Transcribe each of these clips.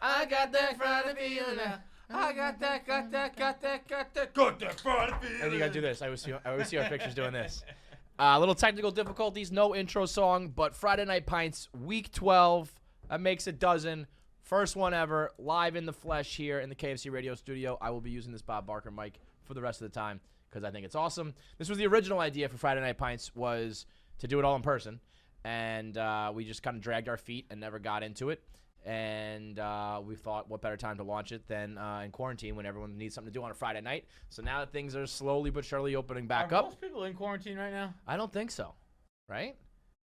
I got that Friday feeling now. I got that Friday feeling. And you gotta do this. I always see our pictures doing this. Little technical difficulties, no intro song, but Friday Night Pints, week 12. That makes a dozen. First one ever, live in the flesh here in the KFC radio studio. I will be using this Bob Barker mic for the rest of the time because I think it's awesome. This was the original idea for Friday Night Pints, was to do it all in person. And we just kind of dragged our feet and never got into it. And we thought, what better time to launch it than in quarantine when everyone needs something to do on a Friday night. So now that things are slowly but surely opening back up. Are most people in quarantine right now? I don't think so. Right?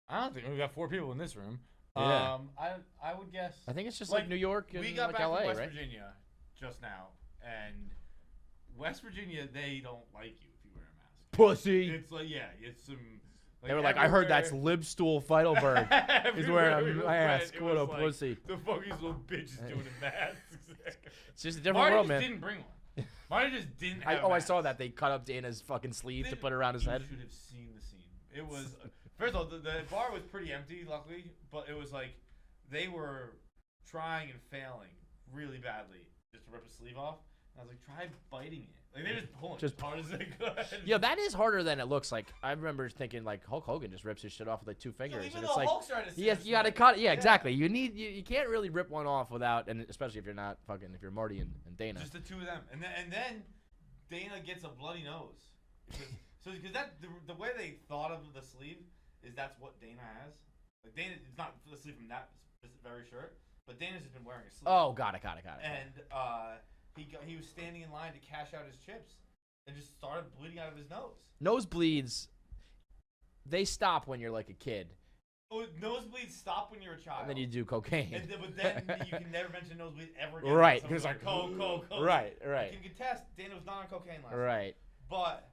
I don't think. We've got 4 people in this room. Yeah. I would guess. I think it's just like New York and we got like back LA, from West right? Virginia just now, and West Virginia, they don't like you if you wear a mask. Pussy. It's like, yeah, it's some. Like, they were like, I heard that's Libstool Feidelberg. He's wearing a mask. What a pussy. The fucking little bitch is doing a mask. It's just a different Marty world, just man. didn't bring one. Marty just didn't have I saw that. They cut up Dana's fucking sleeve to put around his head. You should have seen the scene. It was, first of all, the bar was pretty empty, luckily, but it was like they were trying and failing really badly just to rip his sleeve off. And I was like, try biting it. Like, they just pulling as hard as they could. Yeah, that is harder than it looks like. I remember thinking, like, Hulk Hogan just rips his shit off with, like, 2 fingers. Even and though it's like, Hulk's trying to you got to cut it. Yeah, exactly. You can't really rip one off without, and especially if you're not fucking, if you're Marty and Dana. Just the 2 of them. And then Dana gets a bloody nose. Because the way they thought of the sleeve is that's what Dana has. Like, Dana, it's not the sleeve from that very shirt, but Dana's just been wearing a sleeve. Oh, got it. And he was standing in line to cash out his chips and just started bleeding out of his nose. Nosebleeds, they stop when you're like a kid. Oh, nosebleeds stop when you're a child. And then you do cocaine. But then you can never mention nosebleed ever again. Right. Because like, coke. Right. You can contest, Dana was not on cocaine last Right. night. But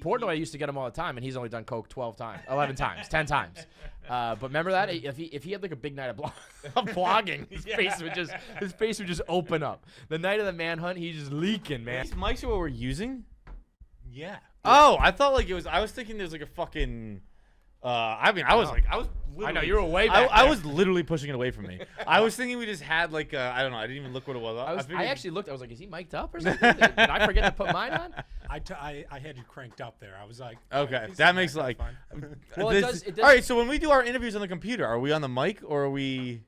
Portnoy used to get him all the time, and he's only done coke 12 times, 11 times, 10 times. But remember that if he had like a big night of blogging, his face would just open up. The night of the manhunt, he's just leaking, man. These mics are what we're using? Yeah. Oh, I thought like it was. I was thinking there's like a fucking. I was literally, I know you were way back I there. was literally pushing it away from me. I was thinking we just had like I don't know. I didn't even look what it was. I actually looked. I was like, is he mic'd up or something? Did I forget to put mine on? I had you cranked up there. I was like, okay, that makes like. Well, it does. All right, so when we do our interviews on the computer, are we on the mic or are we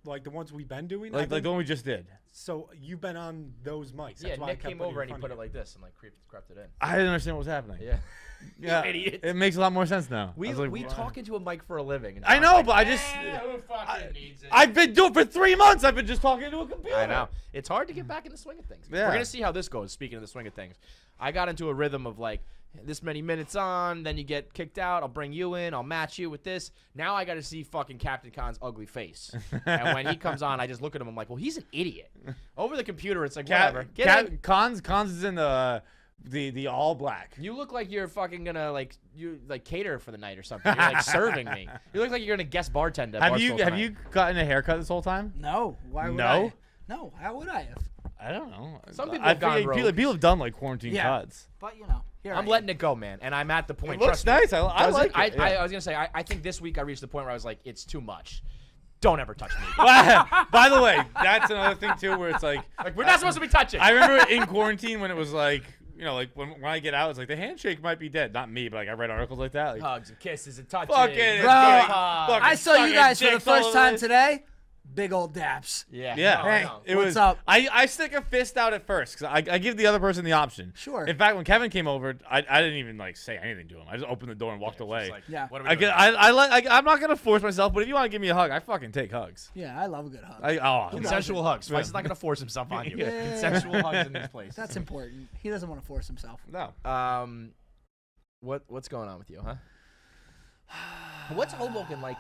like the ones we've been doing? like the one we just did? So you've been on those mics. That's Yeah, why Nick I kept came putting over in and he front put of it like this and like crept it in. I didn't understand what was happening. Yeah. Yeah, idiot. It makes a lot more sense now. We like, talk into a mic for a living. And I know, like, but I just. who fucking needs it? I've been doing it for 3 months. I've been just talking to a computer. I know. It's hard to get back in the swing of things. Yeah. We're going to see how this goes, speaking of the swing of things. I got into a rhythm of like this many minutes on, then you get kicked out. I'll bring you in. I'll match you with this. Now I got to see fucking Captain Khan's ugly face. And when he comes on, I just look at him. I'm like, well, he's an idiot. Over the computer, it's like, whatever. Get in. Cons is in the all black. You look like you're fucking gonna cater for the night or something. You're like serving me. You look like you're gonna guest bartend at Barstool Have you gotten a haircut this whole time? No. Why would I? No. How would I have? I don't know. Some people have gone rogue. People have done like quarantine cuts. But you know, I'm letting it go, man, and I'm at the point. It looks nice. I like it. I was gonna say I think this week I reached the point where I was like, it's too much. Don't ever touch me. By the way, that's another thing too, where it's like we're not supposed to be touching. I remember in quarantine when it was like. You know, like when I get out, it's like the handshake might be dead. Not me, but like I read articles like that. Like, hugs and kisses and touches. Fucking Bro, I saw you guys for the first time today. Big old daps. Yeah. Yeah. No. What's up? I stick a fist out at first because I give the other person the option. Sure. In fact, when Kevin came over, I didn't even like say anything to him. I just opened the door and walked away. Like, Yeah. What are we doing? I'm not gonna force myself, but if you want to give me a hug, I fucking take hugs. Yeah, I love a good hug. Consensual hugs. Feits is not gonna force himself on you. Yeah. Consensual hugs in this place. That's important. He doesn't want to force himself. No. What's going on with you, huh? What's Hoboken like?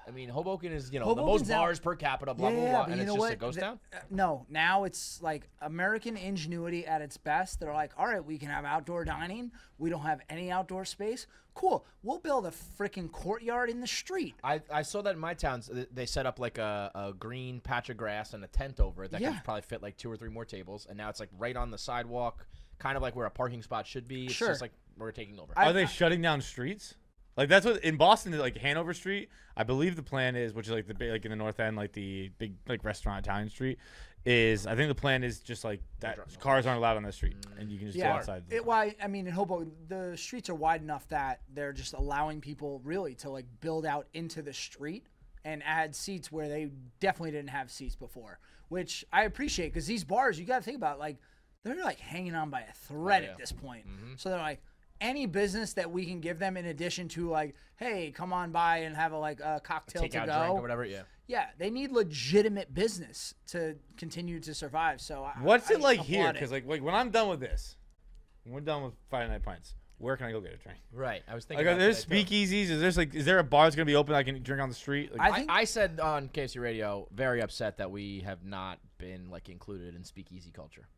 I mean, Hoboken is the Hoboken's most bars per capita, blah blah blah, but and you it's know just what? a ghost town. No, now it's like American ingenuity at its best. They're like, all right, we can have outdoor dining. We don't have any outdoor space. Cool. We'll build a freaking courtyard in the street. I saw that in my towns. They set up like a green patch of grass and a tent over it that could probably fit like 2 or 3 more tables, and now it's like right on the sidewalk, kind of like where a parking spot should be. It's just like we're taking over. Are they shutting down streets? Like that's what in Boston, like Hanover Street. I believe the plan is, which is like the big, like in the North End, like the big like restaurant Italian street. Is I think the plan is just like that cars aren't allowed on the street and you can just go outside. I mean, in Hoboken, the streets are wide enough that they're just allowing people really to like build out into the street and add seats where they definitely didn't have seats before, which I appreciate because these bars, you got to think about, like they're like hanging on by a thread at this point. So they're like, any business that we can give them in addition to like, hey, come on by and have a cocktail to go, drink or whatever. Yeah, they need legitimate business to continue to survive. So what's it like applaud here? it. Because like when I'm done with this, when we're done with Friday Night Pints, where can I go get a drink? Right. I was thinking. Like, about are there that too. speakeasies? Is there a bar that's gonna be open I can drink on the street? Like, I said on Kayce Radio, very upset that we have not been like included in speakeasy culture.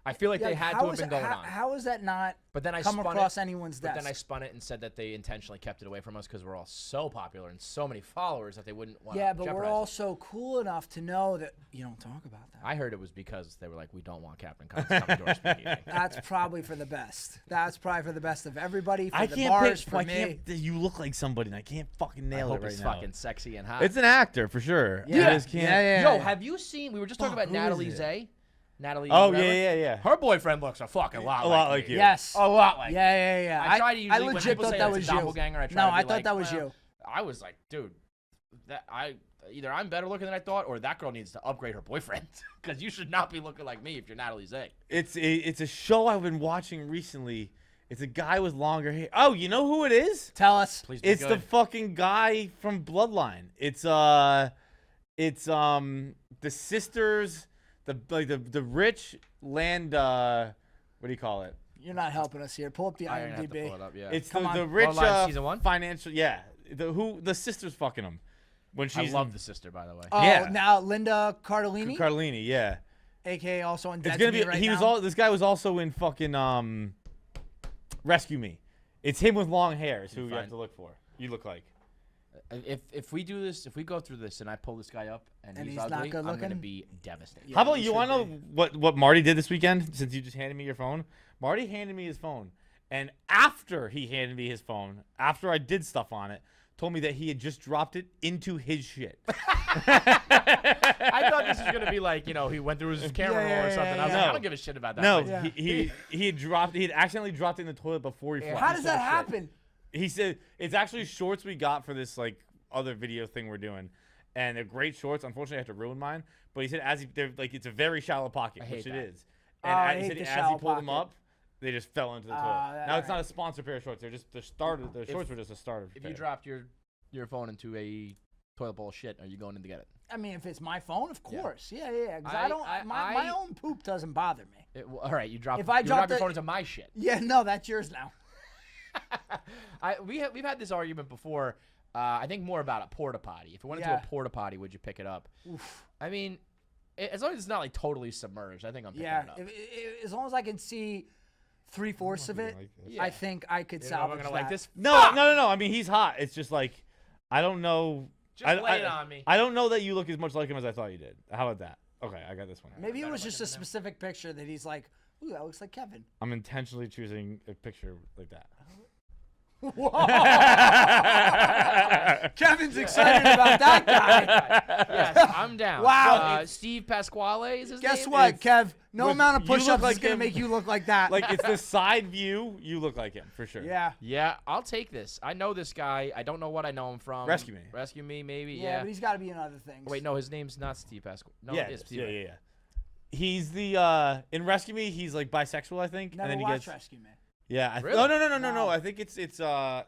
I feel like they had to have been going on. How is that not But then I come spun across it, anyone's desk? But then I spun it and said that they intentionally kept it away from us because we're all so popular and so many followers that they wouldn't want to yeah, but jeopardize we're all it. so cool enough to know that you don't talk about that. I heard it was because they were like, we don't want Captain Cuts coming to our speakeasy. That's probably for the best. That's probably for the best of everybody. For I the can't bars, pick. for I me. can't. You look like somebody, and I can't fucking I nail hope it right it's now. fucking sexy and hot. It's an actor for sure. Yeah. I just can't. Yeah. Yo, have you seen? We were just talking Fuck, about who is Natalie it? Zay. Natalie. Oh whatever. yeah. Her boyfriend looks a fucking lot A like lot like me. you. Yes. A lot like. Yeah. I try to usually when legit people thought say that it's a was you. doppelganger, I try No, to be I thought like, that was well, you. I was like, dude, either I'm better looking than I thought, or that girl needs to upgrade her boyfriend because you should not be looking like me if you're Natalie Zay. It's a show I've been watching recently. It's a guy with longer hair. Oh, you know who it is? Tell us. Please be It's good. the fucking guy from Bloodline. It's the sisters, the rich land. What do you call it? You're not helping us here. Pull up the I didn't have to IMDb. pull it up. Yeah. It's Come the on. rich Bloodline season 1? financial. Yeah, the sister's fucking him when I she's love the sister, by the way. Oh, Yeah. now Linda Cardellini, Cardellini. Yeah, aka also in it's Dead gonna to be. Me right He was now. all. This guy was also in fucking Rescue Me. It's him with long hair. Is who you have fine. to look for. You look like. If we do this, if we go through this and I pull this guy up and, And he's he's not ugly, good I'm gonna looking? be devastated. Yeah, How about you you want to should know what Marty did this weekend? Since you just handed me your phone, Marty handed me his phone, and after he handed me his phone, after I did stuff on it, told me that he had just dropped it into his shit. I thought this was gonna be like, he went through his camera roll or something. I was like, No. I don't give a shit about that. No, place. Yeah. he had accidentally dropped it in the toilet before he flushed. How does that happen? He said it's actually shorts we got for this like other video thing we're doing, and they're great shorts. Unfortunately, I have to ruin mine. But he said they're like it's a very shallow pocket, I hate which it that. is. And I he hate said the as he shallow pulled them pocket. up, they just fell into the toilet. Now it's not a sponsored pair of shorts. They're just the starter. The shorts were just a starter. If pair. you dropped your phone into a toilet bowl of shit, are you going in to get it? I mean, if it's my phone, of course. Yeah. Because I- I don't. I- my I- own poop doesn't bother me. All right, you dropped. If I you dropped dropped your it- phone into my shit. Yeah, no, that's yours now. We've had this argument before. I think more about a porta potty. If it went into Yeah. a porta potty, would you pick it up? I mean, as long as it's not like totally submerged, I think I'm picking Yeah, it up. as long as I can see 3/4 of it, like this. Yeah. I think I could I'm salvage gonna that. like this. No. I mean, he's hot. It's just like I don't know. Just lay it on me. I don't know that you look as much like him as I thought you did. How about that? Okay, I got this one. Maybe it better was like just him a than him. specific picture that he's like, ooh, that looks like Kevin. I'm intentionally choosing a picture like that. Kevin's excited about that guy. Yes, I'm down. Wow. Steve Pasquale is his Guess name? what, Kev? No Look, amount of you look push-ups like is gonna him. make you look like that. Like it's the side view. You look like him for sure. yeah. Yeah, I'll take this. I know this guy. I don't know what I know him from. Rescue Me. Rescue Me, maybe. Yeah, Yeah. but he's got to be in other things. Wait, no, his name's not Steve Pasquale. No, Yeah, it is Steve. yeah. He's the in Rescue Me. He's like bisexual, I think. Never and then he watched gets Rescue Me. yeah. Really? No. Wow. I think it's he's. I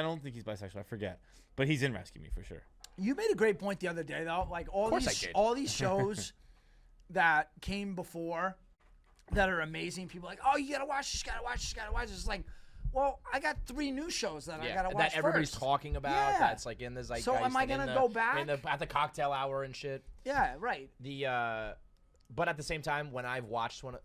don't think he's bisexual. I forget, but he's in Rescue Me for sure. You made a great point the other day, though. Like all course I these, did. all these shows that came before that are amazing. People are like, oh, you gotta watch this, gotta watch this, gotta watch this. It's like, well, I got 3 new shows that I Yeah, gotta watch that everybody's first. talking about. Yeah. That's like in the zeitgeist. So am I and in gonna the- go back? at the cocktail hour and shit? Yeah, right. But at the same time, when I've watched one,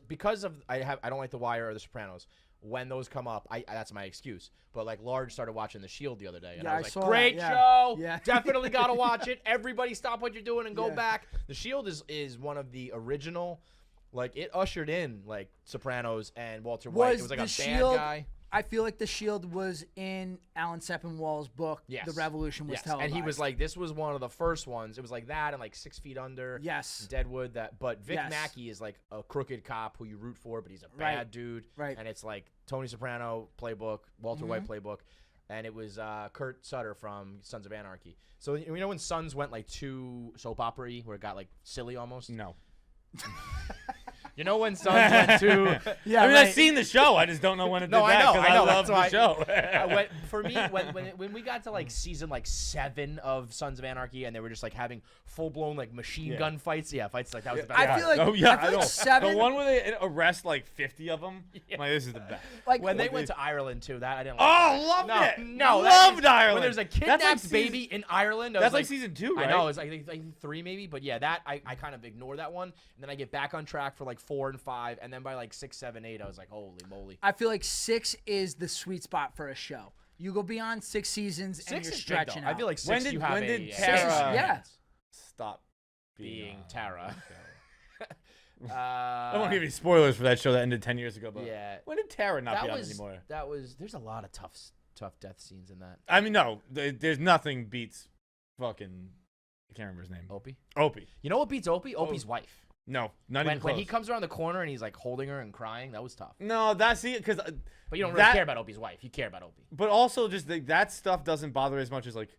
because of I don't like The Wire or The Sopranos. When those come up, that's my excuse. But like Large started watching The Shield the other day, and Yeah, I I was like, saw that, "Great yeah. show! Yeah. Definitely gotta watch it. Everybody, stop what you're doing and go Yeah. back." The Shield is one of the original, like it ushered in like Sopranos and Walter White. It was like the a Shield bad guy. I feel like the Shield was in Alan Sepinwall's book. Yes. The Revolution was Yes. televised. And he was like, this was one of the first ones. It was like that and like 6 Feet Under. Yes. Deadwood. But Vic Yes. Mackey is like a crooked cop who you root for, but he's a Right. bad dude. Right. And it's like Tony Soprano playbook, Walter White playbook. And it was Kurt Sutter from Sons of Anarchy. So you know when Sons went like too soap opera-y, where it got like silly almost? No. You know when Sons went too... Yeah, I mean, right. I've seen the show. I just don't know when it No, did I that know, 'cause I know, love that's the show. For me, when we got to like season like 7 of Sons of Anarchy, and they were just like having full blown like machine gun fights. Yeah, fights like that was the best. I feel like, oh, yeah, I feel like know. 7. The one where they arrest like 50 of them. I'm like, this is the best. like When they What went the- to Ireland too, that I didn't like. Oh, that. loved no, it. No, Loved that is- Ireland. When there's a That's kidnapped like season- baby in Ireland. I That's was like season 2, right? I know. It's like I think 3 maybe, but yeah, that I kind of ignore that one, and then I get back on track for like 4 and 5, and then by like 6, 7, 8, I was like, holy moly. I feel like 6 is the sweet spot for a show. You go beyond 6 seasons and 6 you're is big, stretching though. out. I feel like 6 When did- you have when a did a- Tara- Yeah. Stop being on Tara. the show. I don't want to give you spoilers for that show that ended 10 years ago, but Yeah. when did Tara not be That on was anymore? there's a lot of tough death scenes in that. I mean, no, there's nothing beats fucking. I can't remember his name. Opie. Opie. You know what beats Opie? Opie's wife. No, not even close. When he comes around the corner and he's like holding her and crying, that was tough. No, that's it, because. But you don't really care about Opie's wife. You care about Opie. But also, just that stuff doesn't bother as much as like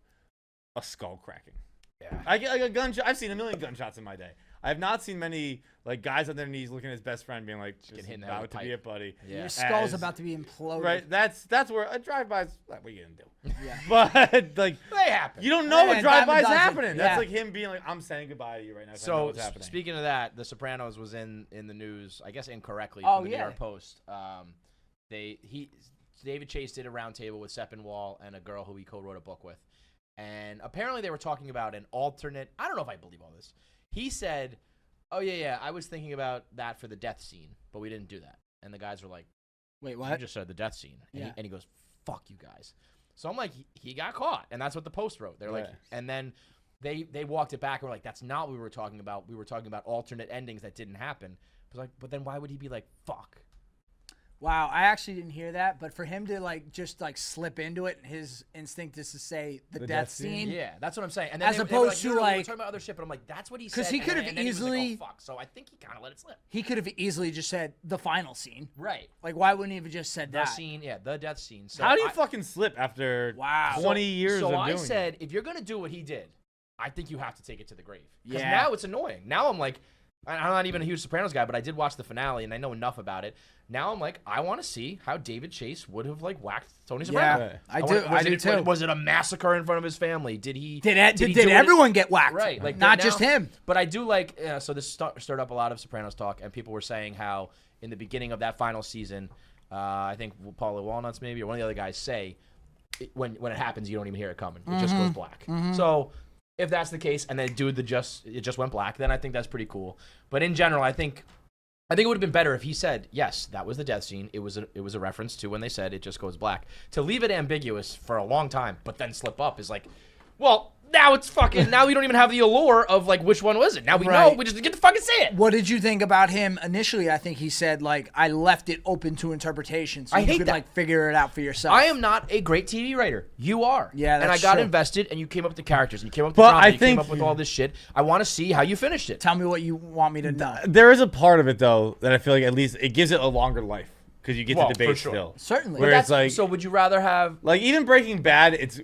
a skull cracking. Yeah. I get like a gunshot. I've seen a million gunshots in my day. I have not seen many like guys on their knees looking at his best friend, being like, "Just hit in the head with about a to be pipe." it, buddy." Yeah. Your skull's As- about to be imploded. Right. That's where a drive-by's. What are you gonna do? Yeah. But like, They happen. you don't know what And drive-by's doesn't. happening. That's Yeah. like him being like, "I'm saying goodbye to you right now." 'cause I know So what's happening. speaking of that, The Sopranos was in the news, I guess incorrectly Oh, from the New yeah. York Post. David Chase did a roundtable with Sepinwall and a girl who he co-wrote a book with, and apparently they were talking about an alternate. I don't know if I believe all this. He said, "Oh yeah, I was thinking about that for the death scene, but we didn't do that." And the guys were like, Wait, "You what? just said the death scene," and, Yeah. he goes, "Fuck you guys." So I'm like, he got caught, and that's what the Post wrote. They're like, Yeah. and then they walked it back and were like, "That's not what we were talking about. We were talking about alternate endings that didn't happen." I was like, but then why would he be like, "Fuck"? Wow, I actually didn't hear that, but for him to like just like slip into it, his instinct is to say the death scene. Yeah, that's what I'm saying. And then As they were opposed like, to, "No, we were like- talking about other shit," but I'm like, that's what he said. 'Cause he and could then- have and then he was like, easily- "Oh, fuck." So I think he kind of let it slip. He could have easily just said the final scene. Right. Like, why wouldn't he have just said The that? scene, yeah, the death scene. So How do you I- fucking slip after Wow. 20 years So of I doing said, if you're gonna do what he did, I think you have to take it to the grave. Because Yeah. now it's annoying. Now I'm like, I'm not even a huge Sopranos guy, but I did watch the finale and I know enough about it. Now I'm like, I want to see how David Chase would have like whacked Tony Soprano. Yeah, I wanna- do. I do too. Was it a massacre in front of his family? Did he? Did he do it- everyone get whacked? Right, like not now- just him. But I do like. So this stirred up a lot of Sopranos talk, and people were saying how in the beginning of that final season, I think Paulie Walnuts maybe or one of the other guys say, when it happens, you don't even hear it coming. It just goes black. So if that's the case, and they do it just went black, then I think that's pretty cool. But in general, I think it would have been better if he said, yes, that was the death scene. It was a reference to when they said it just goes black. To leave it ambiguous for a long time, but then slip up is like, well, now it's fucking, now we don't even have the allure of like, which one was it? Now we know, Right. we just get to fucking say it. What did you think about him initially? I think he said like I left it open to interpretation, so I you hate could that. like figure it out for yourself. I am not a great TV writer. You are. Yeah, and I that's got true. invested, and you came up with the characters, and you came up with the But drama, I you came think- up with all this shit. I want to see how you finished it. Tell me what you want me to know. There is a part of it though that I feel like at least it gives it a longer life because you get Well, to for debate sure. still. Certainly. Where it's like So would you rather have like even Breaking Bad, it's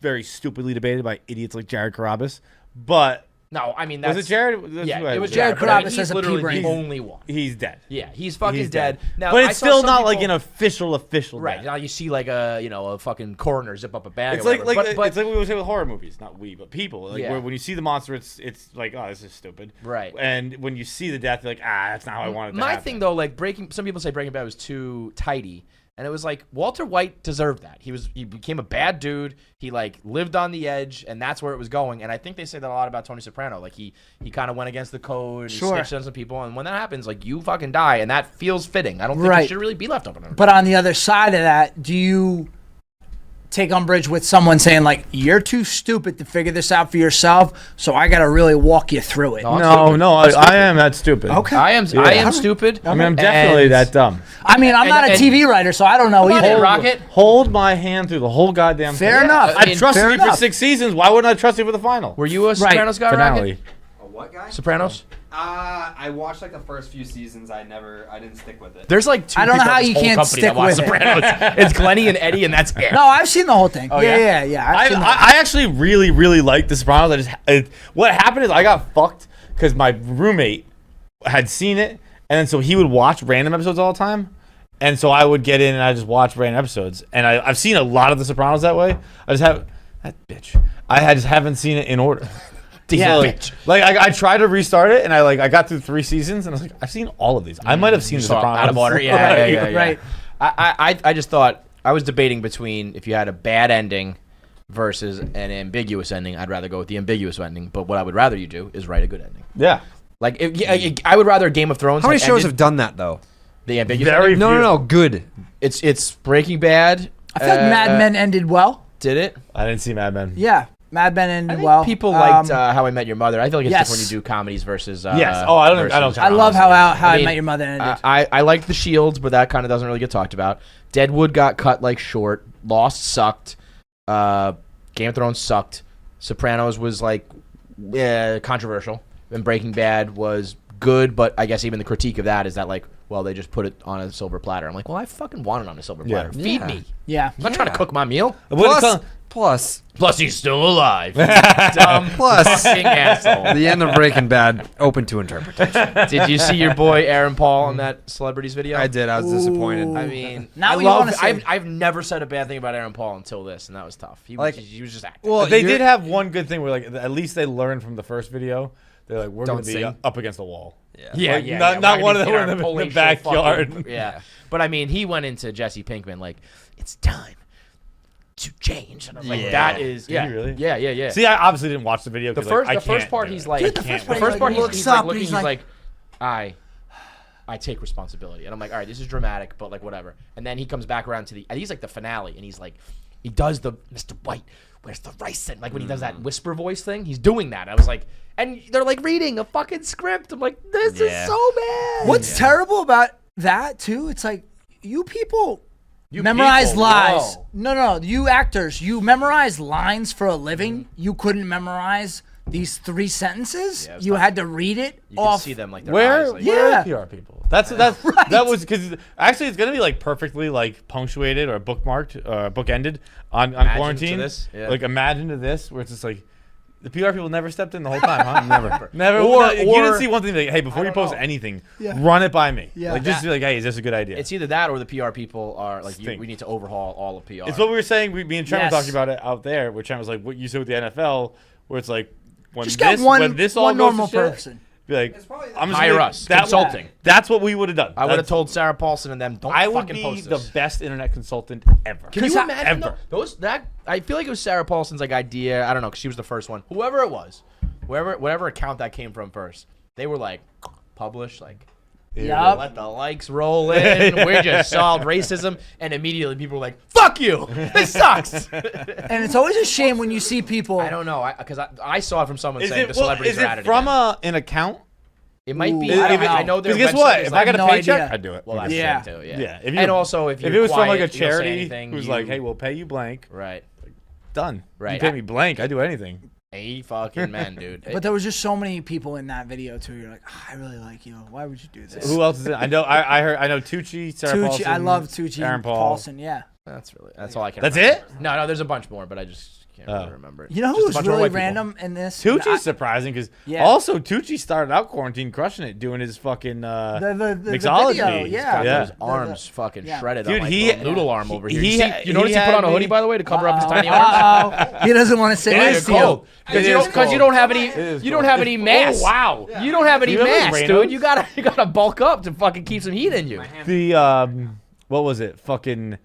very stupidly debated by idiots like Jared Carrabis. But No, I mean that's was it Jared? That's Yeah, who I- it was Jared Jared. But I mean, Carrabis he's as a literally P-brain. the only one. He's dead. Yeah, he's fucking He's dead. Now, but I it's saw still some not like people- an official right death. now. You see like a fucking coroner zip up a bag. It's or like whatever. but it's like we would say with horror movies, not we, but people. Like Yeah. where when you see the monster, it's like, oh, this is stupid. Right. And when you see the death, you're like, that's not how I wanted it to my happen. thing though, like some people say Breaking Bad was too tidy. And it was like Walter White deserved that. He became a bad dude. He like lived on the edge, and that's where it was going. And I think they say that a lot about Tony Soprano. Like he kind of went against the code. And Sure. He snitched on some people, and when that happens, like you fucking die, and that feels fitting. I don't think Right. it should really be left open. But on the other side of that, do you take umbrage with someone saying like, "You're too stupid to figure this out for yourself, so I gotta really walk you through it." No, I am that stupid. Okay. I am stupid. I mean, I'm definitely that dumb. I mean, I'm not a TV writer, so I don't know either. Rocket. Hold my hand through the whole goddamn thing. Fair enough. I trusted fair you for enough. 6 seasons. Why wouldn't I trust you for the final? Were you a Sopranos guy, Finale. Rocket? A what guy? Sopranos? I watched like the first few seasons. I didn't stick with it. There's like 2 I don't know people how at this you whole can't company stick that watch with it. Sopranos. It's Glenny and Eddie, and that's it. No, I've seen the whole thing. Oh, yeah. I've seen the whole I actually really, really like The Sopranos. What happened is I got fucked because my roommate had seen it, and then so he would watch random episodes all the time. And so I would get in and I just watch random episodes. And I've seen a lot of The Sopranos that way. I just have that bitch. I just haven't seen it in order. Yeah. Bitch. Like I tried to restart it and I got through 3 seasons and I was like, I've seen all of these. I might have seen The Saw Sopranos. out of order. Yeah. Right. I just thought I was debating between if you had a bad ending versus an ambiguous ending. I'd rather go with the ambiguous ending. But what I would rather you do is write a good ending. Yeah. Like I would rather Game of Thrones. How many had shows ended have done that though? the ambiguous Very ending. No, good. It's Breaking Bad. I feel like Mad Men ended well. Did it? I didn't see Mad Men. Yeah, Mad Men I ended think well. people liked How I Met Your Mother. I feel like it's Yes. different when you do comedies versus. Yes. Oh, I don't versus count I love how I mean, Met Your Mother ended. I like The Shields, but that kind of doesn't really get talked about. Deadwood got cut like short. Lost sucked. Game of Thrones sucked. Sopranos was like controversial. And Breaking Bad was good, but I guess even the critique of that is that like, well, they just put it on a silver platter. I'm like, well, I fucking want it on a silver platter. Feed Yeah. me. Yeah. I'm not trying to cook my meal. Plus, Plus, he's still alive. Dumb Plus. fucking asshole. the end of Breaking Bad open to interpretation. Did you see your boy Aaron Paul on that celebrities video? I did. I was disappointed. I mean, Now I you love. wanna say- I've never said a bad thing about Aaron Paul until this, and that was tough. He was just acting. Well, They you're- did have one good thing where like at least they learned from the first video. They're like, we're Don't going to be sing. up against the wall. yeah, like, yeah. not- yeah. not We're one gonna of be them our in the palatial backyard. fucking- yeah, but I mean, he went into Jesse Pinkman like, it's time to change, and I was like, Yeah. that is, Did yeah, he really? yeah. See, I obviously didn't watch the video. the 'cause, first, like, I the first can't part, do he's it. like, Dude, the first the part, first he, part, like, he's looks like up, looking, he's he's like- like, I take responsibility, and I'm like, all right, this is dramatic, but like whatever. And then he comes back around to and he's like the finale, and he's like, he does the Mr. White, where's the rice? And like when he does that whisper voice thing, he's doing that. I was like, and they're like reading a fucking script. I'm like, this is so bad. What's terrible about that too? It's like you people You memorize people, lies. whoa. No, you actors, you memorize lines for a living. You couldn't memorize these 3 sentences. Yeah, it was you tough. had to read it You can off. see them like their Where, eyes. Like, where are Yeah. the PR people? That Right. was because actually it's gonna be like perfectly like punctuated or bookmarked, bookended on Imagine quarantine. to this, yeah. Like imagine to this where it's just like the PR people never stepped in the whole time, huh? never. Or- No, you didn't or- see one thing like, hey, before I you don't post know. anything, Yeah. run it by me. Yeah. Like just be like, hey, is this a good idea? It's either that or the PR people are like, Stink. we need to overhaul all of PR. It's what we were saying. Me and Trent Yes. were talking about it out there. Where Trent was like, what you said with the NFL, where it's like when Just this get one, when this all one goes normal to shit, person. be like, I'm just Hire gonna- us. that- Consulting. That's what we would have done. I would have That's- told Sarah Paulson and them, don't I would fucking be post the this. best internet consultant ever. Can you imagine ever? those that? I feel like it was Sarah Paulson's like idea. I don't know, because she was the first one. Whoever it was, whatever account that came from first, they were like, publish, like, Yup. let the likes roll in. We just solved racism, and immediately people were like, "Fuck you! This sucks." And it's always a shame when you see people. I don't know, because I saw it from someone Is saying it, the celebrities is are it at it from again. an account? It might be. Ooh, I, I don't I know. know their Because guess website what? is If like, I got a no paycheck, idea. I'd do it. well, that's Yeah. the thing too. Yeah. Yeah, if And also, if it you're was from like a quiet, you don't say charity anything, who's you- like, hey, we'll pay you blank. right. Done. Right. You pay me blank. I do anything. A fucking man, dude. But there was just so many people in that video too. You're like, I really like you. Why would you do this? Who else is in? I know. I know Tucci, Sarah Tucci, Paulson. I love Tucci. Aaron Paul. Paulson, yeah. That's all I can. That's remember. it? No, there's a bunch more, but I just can't really remember it. You know Just a who was bunch of really white people. random in this? Tucci's surprising because Yeah. also Tucci started out quarantine crushing it, doing his fucking the mixology. video, He's yeah. got Yeah. those arms fucking yeah. shredded. Dude, on like he- little noodle arm over here. he- You, see, he you notice he put had on a hoodie, me- by the way, to cover up his tiny arms. Uh-oh. He doesn't want to say It this is to you. cold. Because It you, is don't- 'cause you cold. don't have any. It is You don't cold. have any mass. Oh wow! You don't have any You remember mass, Reynos? dude. You gotta bulk up to fucking keep some heat in you. The what was it? Fucking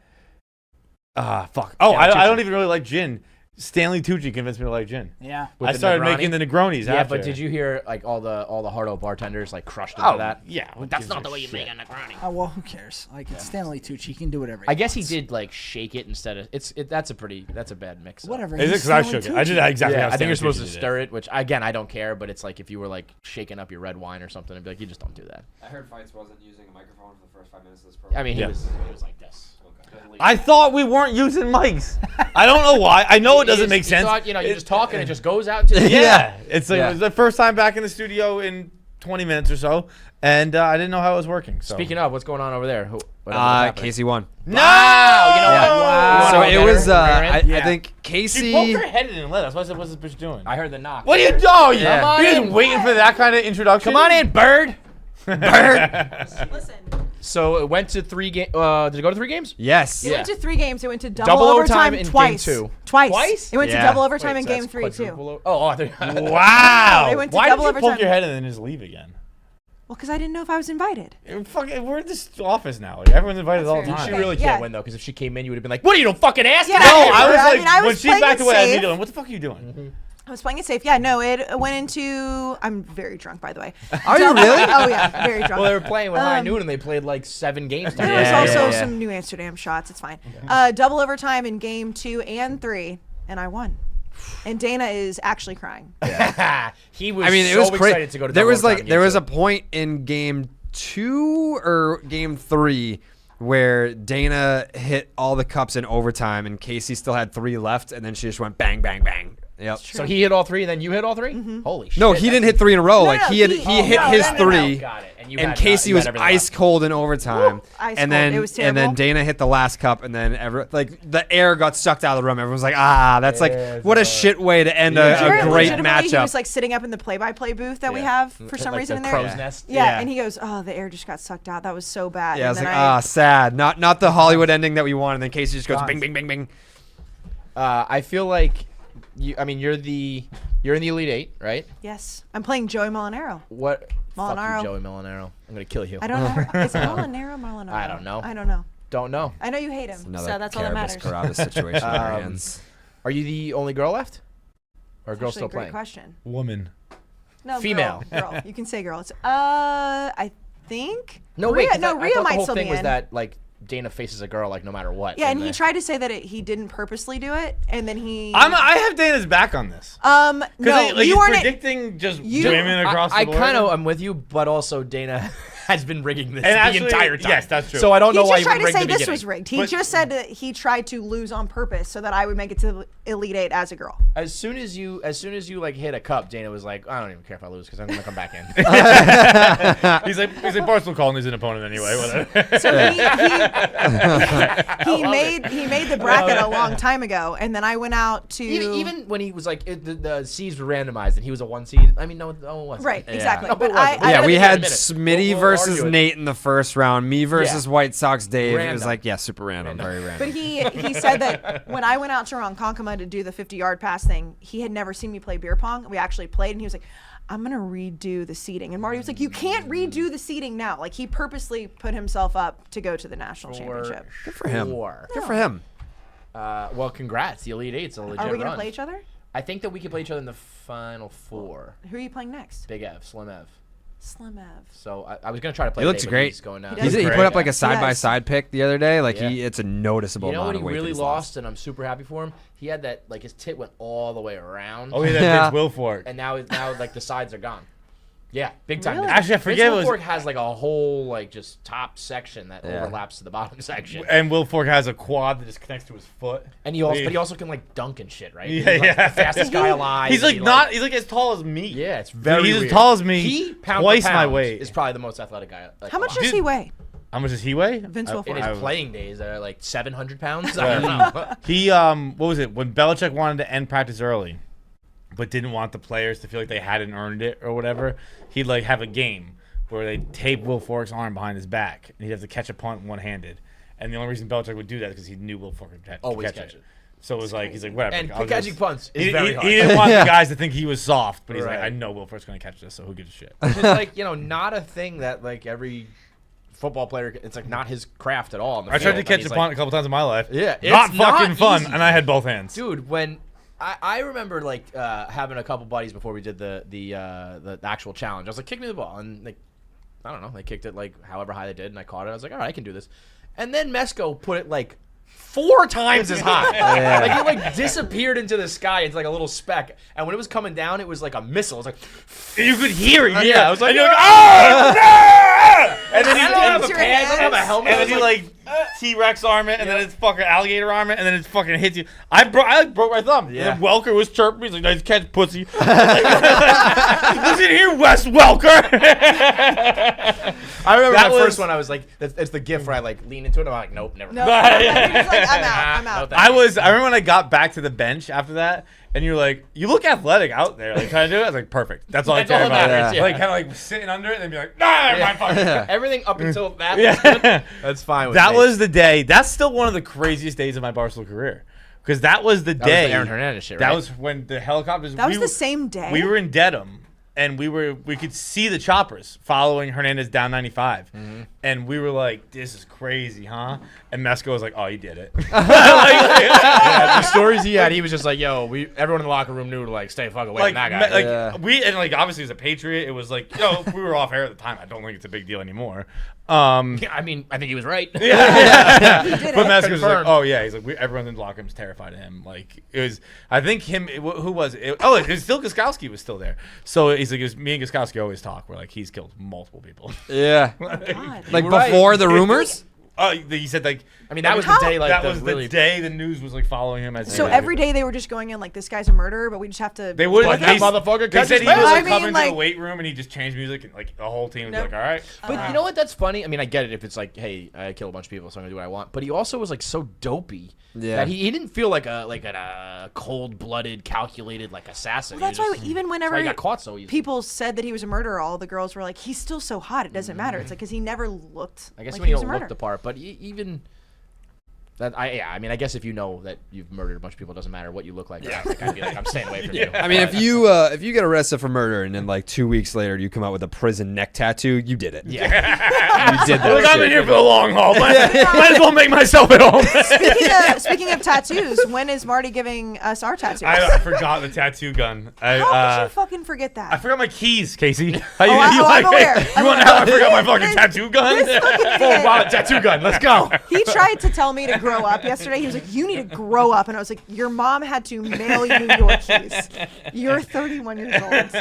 fuck. Oh, Yeah, I Tucci. don't even really like gin. Stanley Tucci convinced me to like gin. Yeah. With I the started Negroni? making the Negronis Yeah, after. but did you hear like all the Hardo bartenders like crushed him Oh, for that? yeah. who That's gives not a the way you shit? make a Negroni. Oh, well, who cares? Like, it's Stanley Tucci. He can do whatever he I guess he wants. did like shake it instead of that's a bad mix. Whatever. Is it he's because I Stanley shook it? I did Tucci. exactly Yeah, how I think you're Stanley supposed to Tucci did stir it, which again I don't care, but it's like if you were like shaking up your red wine or something, I'd be like, you just don't do that. I heard Feits wasn't using a microphone for the first 5 minutes of this program. I mean, Yeah. he was like this. I thought we weren't using mics. I don't know why. I know it doesn't make sense. Thought, you're just talking, it just goes out to the Yeah, it's like Yeah. it was the first time back in the studio in 20 minutes or so, and I didn't know how it was working. So. Speaking of, what's going on over there? What's happening? Kayce won. no, Wow, you know what? Wow. So wanna it get was, her I in? think She poked her Kayce. head in and let us. That's what this bitch doing. I heard the knock. What are you doing? Yeah. Come on You're in. just waiting for that kind of introduction. Come on in, bird. Listen, So it went to 3 games. Did it go to 3 games? Yes. it Yeah. went to 3 games. It went to double, Double overtime, overtime in game twice. 2. Twice. Twice? It went Yeah. to double overtime Wait, in so game that's 3 too. quadruple I thought- Wow. They went to Why double did you poke overtime. your head in and then just leave again? Well, because I didn't know if I was invited. We're in this office now. Like, everyone's invited all the That's time. She Okay, really yeah. can't win though, because if she came in, you would have been like, "What are you don't fucking ask?" Yeah. No, I was I like, mean, I was when she playing backed it away, I safe. was going, what the fuck are you doing? I was playing it safe. Yeah, no, it went into. I'm very drunk, by the way. Are you really? Oh yeah, very drunk. Well, they were playing with High Noon, and they played like 7 games. There together. was Yeah, also yeah. some New Amsterdam shots. It's fine. Double overtime in game 2 and 3, and I won. And Dana is actually crying. He was. I mean, it so was excited crazy. to go to. There double was overtime in there game was 2. a point in game 2 or game 3 where Dana hit all the cups in overtime, and Kayce still had 3 left, and then she just went bang, bang, bang. Yep. So he hit all 3, and then you hit all 3. Holy shit! No, he didn't hit 3 in a row. No, like no, he hit he- hit no, his no, no, no. 3. Got it. And you And had, Kayce you was had everything ice left. cold in overtime, Ice and cold. then It was and then terrible. Dana hit the last cup, and then like the air got sucked out of the room. Everyone was like, that's like what a shit way to end a Jared, great legitimately, He matchup. was like sitting up in the play-by-play booth that we Yeah. have for some Like reason the in there. crow's nest. Yeah, and he goes, "Oh, the air just got sucked out. That was so bad." Yeah, I and was then like, sad. Not the Hollywood ending that we want. And then Kayce just goes bing, bing, bing, bing. I feel like you. I mean, you're in the Elite 8, right? Yes, I'm playing Joey Molinaro. What? Fuck Molinaro. you, Joey Molinaro. I'm gonna kill you. I don't know. Is it Molinaro? I don't know. I don't know. Don't know. I know you hate him, Another so that's all that matters. Carrabis situation in our hands. Are you the only girl left? Or a girl Actually, still a great playing? question. Woman. No, Female. Girl. You can say girl. It's, I think. No, Rhea, wait. 'Cause no, I Rhea thought might the whole still thing be was in. that like Dana faces a girl like no matter what. Yeah, and he tried to say that he didn't purposely do it, and then he. I have Dana's back on this. No, Because you he's weren't. predicting just you- women across I the board. kind of am with you, but also Dana has been rigging this And the actually, entire time. yes, that's true. So I don't He know why just he tried would to rig say the this beginning. was rigged. He But- just said that he tried to lose on purpose so that I would make it to Elite 8 as a girl. As soon as you like hit a cup, Dana was like, I don't even care if I lose because I'm gonna come back in. he's like Barstool calling he's an opponent anyway. Whatever. So he made the bracket a long time ago, and then I went out to even when he was like the seeds were randomized and he was a 1 seed. I mean, no, it wasn't. right, Yeah. exactly. No, but it wasn't. I Yeah, gotta we give it a had minute. Smitty We'll versus argue it. Nate in the first round. Me versus Yeah. White Sox Dave. It was Random. like, yeah, super random, very random. But he said that when I went out to Ronkonkoma to do the 50-yard pass thing, he had never seen me play beer pong. We actually played, and he was like, I'm going to redo the seating. And Marty was like, you can't redo the seating now. Like, he purposely put himself up to go to the national championship. Good for him. Sure. Good for him. Well, congrats. The Elite Eight's a legit Are we going to run. play each other? I think that we could play each other in the final 4. Who are you playing next? Big Ev, Slim Ev. Slim Ev. So I was gonna try to play. He looks today, but great. He's going down. He does. He great. put up like a does. side-by-side pick the other day. Like, Yeah. it's a noticeable You know amount what of he weight that really he's lost, and I'm super happy for him. He had that like his tit went all the way around. Oh, yeah, that Yeah. Vince Wilfork. And now like the sides are gone. Yeah, big time. Really? Actually, I forget Vince it was. Wilfork has like a whole like just top section that Yeah. overlaps to the bottom section. And Wilfork has a quad that just connects to his foot. And but he also can like dunk and shit, right? Yeah, He's like yeah. the fastest guy alive. He's like He, not. He's like as tall as me. Yeah, it's very. He's as weird. tall as me. He pound twice for my pound weight. is probably the most athletic guy. Like, How much alive. does he weigh? How much does he weigh? Vince In Wilfork. his playing days, they're like 700 pounds. I don't know. He what was it when Belichick wanted to end practice early, but didn't want the players to feel like they hadn't earned it or whatever. He'd like have a game where they tape Wilfork's arm behind his back, and he'd have to catch a punt one-handed. And the only reason Belichick would do that is because he knew Wilfork could Always catch catch it. it. So it was like he's like whatever. And I'll catching just- punts is He, very he, hard. he didn't want Yeah. the guys to think he was soft, but he's like, Right. I know Wilfork's gonna catch this, so who gives a shit? It's like, not a thing that like every football player. It's like not his craft at all. On the I tried field. to And catch he's a like, punt a couple times in my life. Yeah, not it's fucking not fun, easy. and I had both hands. dude. When I remember like having a couple buddies before we did the actual challenge. I was like, kick me the ball, and like I don't know, they kicked it like however high they did, and I caught it. I was like, all right, I can do this. And then Mesco put it like 4 times as high. Yeah. Like it like disappeared into the sky. It's like a little speck. And when it was coming down, it was like a missile. It was like You could hear it. yeah. I was like, and you're like, oh no! And then I he don't have a your pad, I don't have a hands. helmet. and I then was you like T-Rex arm it, and then it's fucking alligator arm it, and then it fucking hits you. I like broke my thumb. Yeah. And then Welker was chirping. He's like, nice catch, pussy. Listen here, Wes Welker. I remember That my was- first one. I was like, it's the gif where I like lean into it. I'm like, nope, never. No, mind. you're just like, I'm out. I'm No, out. thank I remember when I got back to the bench after that, and you're like, you look athletic out there, like trying to do it. I was like, perfect. That's all I That's care all about. that matters, yeah. Like kind of like sitting under it, and then be like, nah, never mind, fuck it. Everything up until that. Yeah. Was good. That's fine. With That me. was the day. That's still one of the craziest days of my Barstool career, because that was the That was day. the Aaron Hernandez shit, That right? was when the helicopters. That was we the were- same day. We were in Dedham, and we could see the choppers following Hernandez down 95, and we were like, "This is crazy, huh?" And Mesco was like, "Oh, you did it." Yeah, the stories he had, he was just like, "Yo, everyone in the locker room knew to like stay fucking away like, from that guy." Yeah. we and like obviously as a Patriot, it was like, if we were off air at the time, I don't think it's a big deal anymore. I mean, I think he was right. did But it. Mesco was like, Confirmed. "Oh yeah," he's like, "Everyone in the locker room's terrified of him." Like it was, I think him. Who was it? It was still Gostkowski was still there. So he's like, it was me and Gostkowski always talk. We're like, he's killed multiple people. Yeah. God. Like were right. before the rumors? He said like, I mean, that was the day. Like that the was really. the day the news was like following him as. So every day they were just going in like, this guy's a murderer, but we just have to. They would. Like, that motherfucker They catches said he bail. was I like mean, coming to like- the weight room and he just changed music and like the whole team was Nope. like, all right. But you know what? That's funny. I mean, I get it if it's like, hey, I kill a bunch of people, so I'm gonna do what I want. But he also was like so dopey Yeah. that he didn't feel like a cold-blooded, calculated like assassin. Well, that's He why just- even that's whenever why he got caught so easily. people said that he was a murderer, all the girls were like, he's still so hot, it doesn't matter. It's like, because he never looked I guess like when he you was a don't look murderer. the part, but even that, I mean, I guess if you know that you've murdered a bunch of people, it doesn't matter what you look like. Like, I'd be like, I'm staying away from you. I mean, if you get arrested for murder and then like 2 weeks later you come out with a prison neck tattoo, you did it. yeah, You did that. Like, I'm in shit. here for the long haul. Might as well make myself at home. Speaking of tattoos, when is Marty giving us our tattoos? I forgot the tattoo gun. How could you fucking forget that? I forgot my keys, Kayce. I'm aware. You I'm want to aware. know how I forgot my fucking tattoo gun? This fucking full idiot. wallet tattoo gun. Let's go. He tried to tell me to grow up yesterday. He was like, you need to grow up. And I was like, your mom had to mail you your keys. You're 31 years old.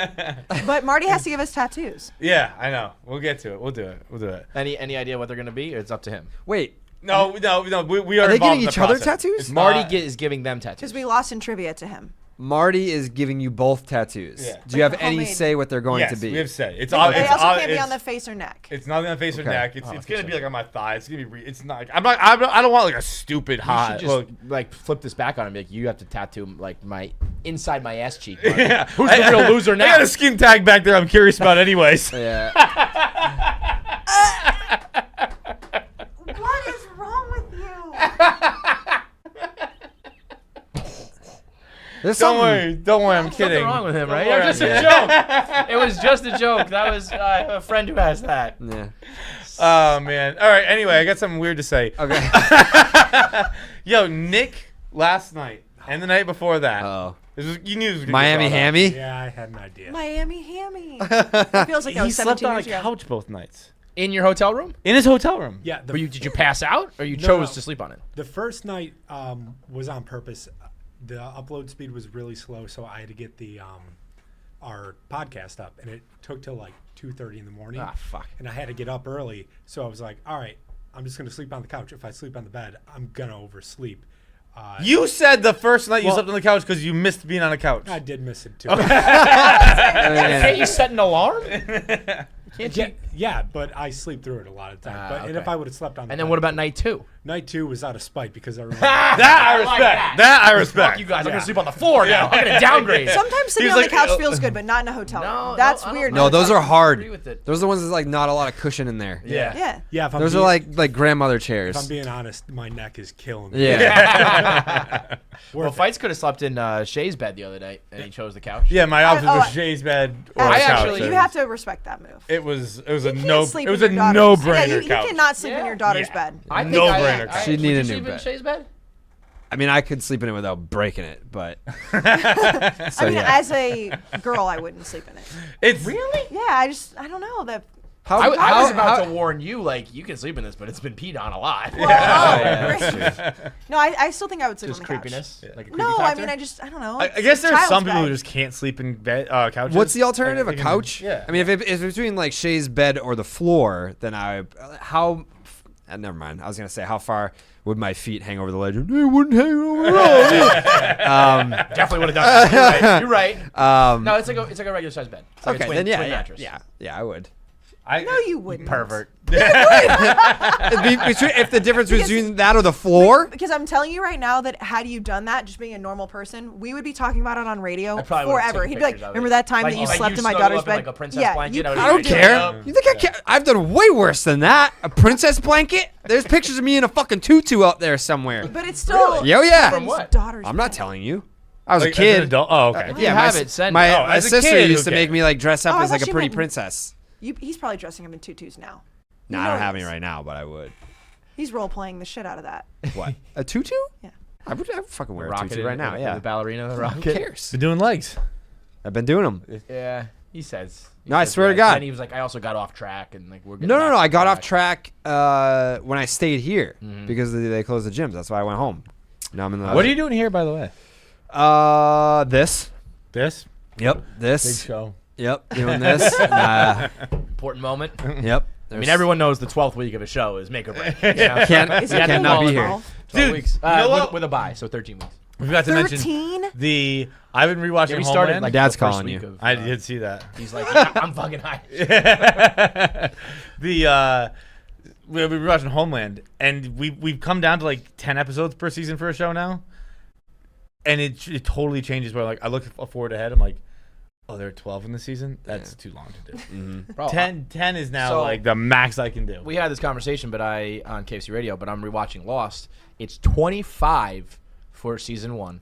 But Marty has to give us tattoos. Yeah, I know. We'll get to it. We'll do it. Any idea what they're gonna be? Or it's up to him. Wait, No. We are Are they involved getting in the each other process. tattoos? It's Marty not- is giving them tattoos. Because we lost in trivia to him. Marty is giving you both tattoos. Yeah. Do you have Like any homemade. say what they're going yes, to be? we have said it's They all. It's also all. can't be it's- on the face or neck. It's not gonna face or Okay. neck. It's Oh, it's okay, gonna be so- like on my thigh. It's gonna be. It's not. I don't want like a stupid You hot. should just Look. like flip this back on him. Be like, you have to tattoo like my inside my ass cheek. Marty. Yeah. Who's the real loser I now? got a skin tag back there. I'm curious about, anyways. Yeah. What is wrong with you? There's Don't something. worry. I'm Something kidding. wrong with him, right? Don't It was just worry. a joke. It was just a joke. That was a friend who has that. Yeah. Oh man. All right. Anyway, I got something weird to say. Okay. Yo, Nick last night and the night before that. Oh. You knew it was gonna get Miami brought up. Hammy. Yeah, I had an idea. Miami Hammy. It feels like that He was slept 17 on a years ago. couch both nights In your hotel room? in his hotel room. Yeah, Did you pass out, or you No, chose no. to sleep on it? the first night was on purpose. The upload speed was really slow, so I had to get the our podcast up, and it took till like 2:30 in the morning. Ah, fuck. And I had to get up early, so I was like, all right, I'm just gonna sleep on the couch. If I sleep on the bed, I'm gonna oversleep. You said the first night you Well- slept on the couch because you missed being on a couch. I did miss it too. Can't you set an alarm? Can't yeah, you? yeah, but I sleep through it a lot of the time. And if okay. I would have slept on the And then bed, what about night two? night 2 was out of spite because everyone. That I respect. That I respect. Fuck you guys. I'm gonna sleep on the floor now. I'm gonna downgrade. Sometimes sitting He's on like, the couch feels good, but not in a hotel room. No, That's I don't- weird. No, those are hard. agree with it. Those are the ones that's like not a lot of cushion in there. Yeah. Yeah. Yeah, if I'm Those are like grandmother chairs. If I'm being honest, my neck is killing me. Yeah. Well, Worth it. Feits could have slept in Shay's bed the other night, and he chose the couch. Yeah, my option was oh, Shay's bed or I a couch. actually- You have to respect that move. It was a You can't no. sleep It was in a your daughter's- no-brainer Yeah, you couch. cannot sleep in Yeah. your daughter's Yeah. bed. I think No-brainer I, couch. She'd would need you a new sleep in bed. Shay's bed? I mean, I could sleep in it without breaking it, but I mean, as a girl, I wouldn't sleep in it. It's Really? Yeah, I don't know that. I was about to warn you, like, you can sleep in this, but it's been peed on a lot. Well, no, I still think I would sleep Just on the couch. creepiness? Like a creepy No, I factor? mean, I don't know. I It's guess a there's child's some people who bed. just can't sleep in bed couches. what's the alternative? A They can- couch? Yeah. I mean, if it's between like Shay's bed or the floor, then never mind. I was gonna say how far would my feet hang over the ledge? They wouldn't hang over the ledge. Definitely would have done that. You're right. No, it's like a regular sized bed. It's like Okay, a twin, then yeah, twin yeah, mattress. yeah, I would. No, you wouldn't. Pervert. If the difference between that or the floor, Because I'm telling you right now that had you done that, just being a normal person, we would be talking about it on radio probably would've forever. taken He'd be like, pictures of it. "Remember that time Like- that you like slept you in my snuggle daughter's up in, bed?" like, a princess yeah, blanket, you I would I don't Right. care. Yeah. You think I care? I've done way worse than that. A princess blanket? There's pictures of me in a fucking tutu out there somewhere. But it's still Yo, yeah. Kevin's what? daughter's I'm not bed. telling you. I was Like, a as an kid. adult? Oh, okay. If you have it, send it. my Oh, my as a sister kid, used who to make cares? me like dress up Oh, I as like thought a you pretty meant- princess. He's probably dressing him in tutus now. No, You I don't know have he any is. right now, but I would. He's role playing the shit out of that. What? A tutu? Yeah. I would fucking wear a Rocket tutu right now. Yeah. The ballerina, the Who rocket. cares? Been doing legs. I've been doing them. Yeah, he says. He No, I says swear to that. God. And he was like, I also got off track and like we're getting No. back I got on off track when I stayed here Mhm. because they closed the gyms. That's why I went home. Now I'm in the. What are you doing here, by the way? This. This Yep. big This. show. Yep. Doing this. Nah. Important moment. Yep. I mean, everyone knows the 12th week of a show is make or break. You know? Can't Is Yeah, he cannot be doing here. 12? 12 Dude, weeks. you know what? With a bye, so 13 weeks. We forgot to mention 13? the. I've been rewatching Yeah, we started Homeland. like Dad's the first calling week you. Of, I did see that. He's like, yeah, I'm fucking high. We've been watching Homeland, and we've come down to like 10 episodes per season for a show now, and it totally changes. Where like I look forward ahead, I'm like, oh, there are 12 in the season. That's too long to do. Mm-hmm. Bro, 10 is now So- like the max I can do. We had this conversation, but on Kayce Radio, but I'm rewatching Lost. It's 25 for season 1,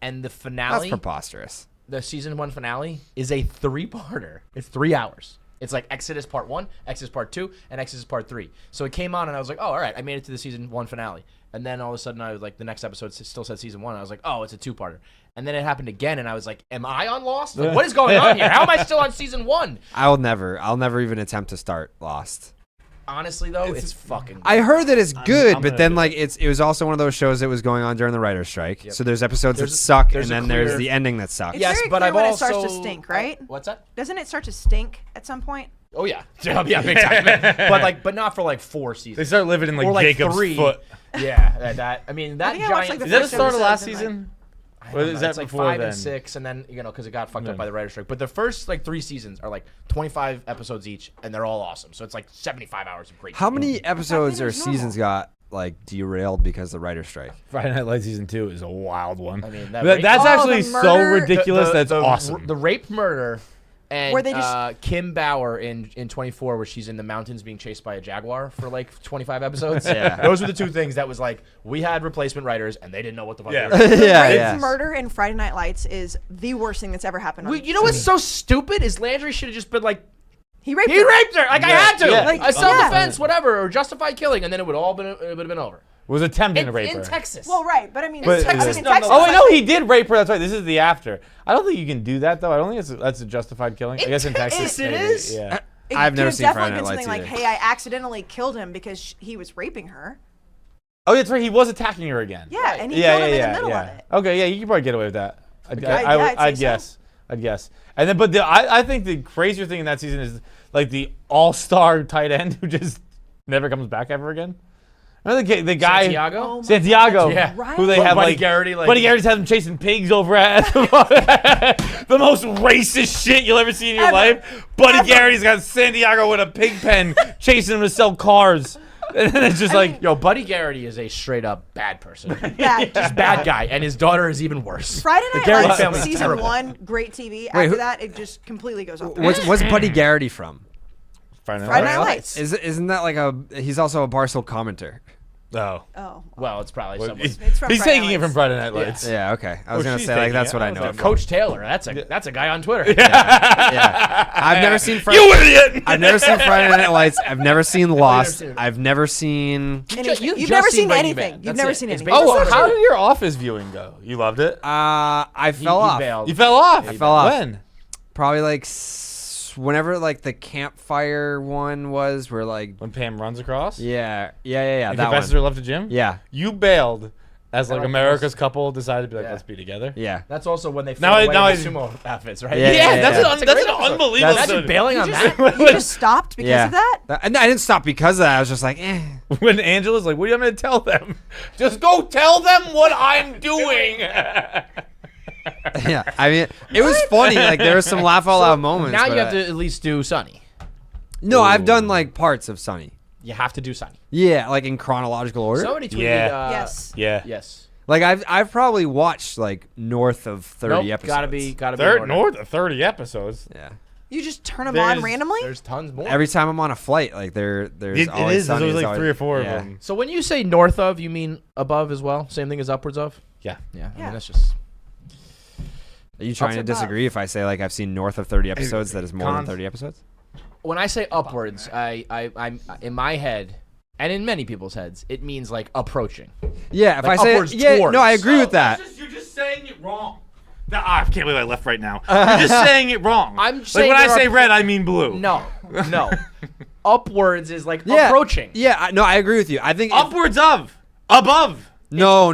and the That's finale, preposterous. the season 1 finale, is a 3-parter. It's 3 hours. It's like Exodus Part 1, Exodus Part 2, and Exodus Part 3. So it came on, and I was like, oh, all right, I made it to the season 1 finale. And then all of a sudden, I was like, the next episode still said season 1. I was like, oh, it's a 2-parter. And then it happened again, and I was like, am I on Lost? Like, what is going on here? How am I still on season 1? I'll never even attempt to start Lost. Honestly, though, it's fucking. I heard that it's good, I'm but gonna then do like it was also one of those shows that was going on during the writer's strike. Yep. So there's episodes There's that suck, there's and a then there's clear- the ending that sucks. It's yes, very but clear I've when it also. starts to stink, right? What's that? Doesn't it start to stink at some point? Oh yeah, yeah, big time. but not for like 4 seasons. They start living in like, Or, like, Jacob's 3. foot. Yeah, that. I mean, that think I watched, giant. like, the Is that the first start of last episode, season? I Or don't is know, that it's like before 5 then? and 6, and then because it got fucked up Yeah. by the writer's strike. But the first like 3 seasons are like 25 episodes each, and they're all awesome. So it's like 75 hours of great. How TV. many episodes or there's normal. seasons got like derailed because of the writer's strike? Friday Night Lights season 2 is a wild one. I mean, That's Oh, actually the so murder- ridiculous. That's awesome. The rape murder. And Where they just- Kim Bauer in 24, where she's in the mountains being chased by a jaguar for like 25 episodes. Yeah. Those were the 2 things that was like, we had replacement writers and they didn't know what the fuck Yeah. they were doing. yeah, Rape yeah. murder in Friday Night Lights is the worst thing that's ever happened. You know what's so stupid is Landry should have just been like, He raped he her. raped her. Like I had to. Yeah. Like, A self-defense, whatever, or justified killing, and then it would have been over. Was attempting to rape In her. Texas. Well, right, but I mean, But- in Texas, Texas, nonetheless. Oh, I know he did rape her. That's right. This is the after. I don't think you can do that though. I don't think that's a justified killing. I guess in Texas it maybe. is. Yeah. it I've could never have seen definitely Friday been Night something Lights like, either. "Hey, I accidentally killed him because he was raping her." Oh, that's right. He was attacking her again. Yeah, and he killed him in the middle of it. Okay, yeah, you can probably get away with that. I'd say so. guess. I'd guess. And then, but I think the crazier thing in that season is like the all-star tight end who just never comes back ever again. Remember the guy Santiago? Oh my Santiago, God, yeah. who they Right. have Buddy like Garrity, like- Buddy Garrity has him chasing pigs over at the most racist shit you'll ever see in your Ever. life. Buddy Ever. Garrity's got Santiago in a pig pen chasing him to sell cars, and then it's just like, Yo, Buddy Garrity is a straight up bad person. Bad. Just bad guy, and his daughter is even worse. Friday Night Garrity Lights family's season terrible. 1, great TV. Wait, After who- that, it just completely goes off. What's Buddy Garrity from? Friday Night Friday Lights. Night Lights. Isn't that like he's also a Barstool commenter? Oh. Oh. Well, it's probably Well, someone. It's from he's Friday taking Night it from Lights. Friday Night Lights. Yeah, okay. I was Oh, gonna she's say like taking that's it. what I I was know. like, it from. Coach Taylor. That's a guy on Twitter. Yeah. I've never seen Friday. You idiot! I've never seen Friday Night Lights. I've never seen Lost. seen it. I've never seen. You've You've just never seen seen Breaking anything. Bad. You've That's never it. seen It's anything. Oh, based on how true. did your Office viewing go? You loved it? I He fell off. bailed. You fell off. I fell off. When? Probably like whenever like the campfire one was, where like When Pam runs across? yeah And that Professor one. left the gym? Yeah, You bailed as like like America's couple decided to be like, Yeah. let's be together. yeah. That's also when they Now fade I- away the sumo outfits, right? Yeah, yeah, that's yeah. an, a that's great an episode. unbelievable That's- Imagine bailing on that. You just stopped because Yeah. of that? And I didn't stop because of that. I was just like, eh. When Angela's like, what do you want me to tell them? Just go tell them what I'm doing. Yeah, I mean, it was funny. Like there were some laugh out loud moments. Now you but have to at least do Sunny. No, I've done like parts of Sunny. You have to do Sunny. Yeah, like in chronological order. Somebody tweeted. Yeah. Yes. Yeah. Yes. Like I've probably watched like north of 30 Nope, episodes. Gotta be. Third, in order. north of 30 episodes. Yeah. You just turn them There's- on randomly? There's tons more. Every time I'm on a flight, like there's It always is. Sunny. There's It's like always- 3 or 4 yeah. of them. So when you say north of, you mean above as well? Same thing as upwards of? Yeah. Yeah. I Yeah. mean, that's just. Are you trying to above. disagree if I say like I've seen north of 30 episodes that is more than Cons. 30 episodes? When I say upwards, I'm in my head, and in many people's heads, it means like approaching. Yeah, if Like I say upwards yeah, towards. no, I agree with that. You're just saying it wrong. I can't believe I left right now. You're just saying it wrong. I'm like saying when I there say are- red, I mean blue. No. Upwards is like Yeah, approaching. Yeah, no, I agree with you. I think Upwards of. Above. no.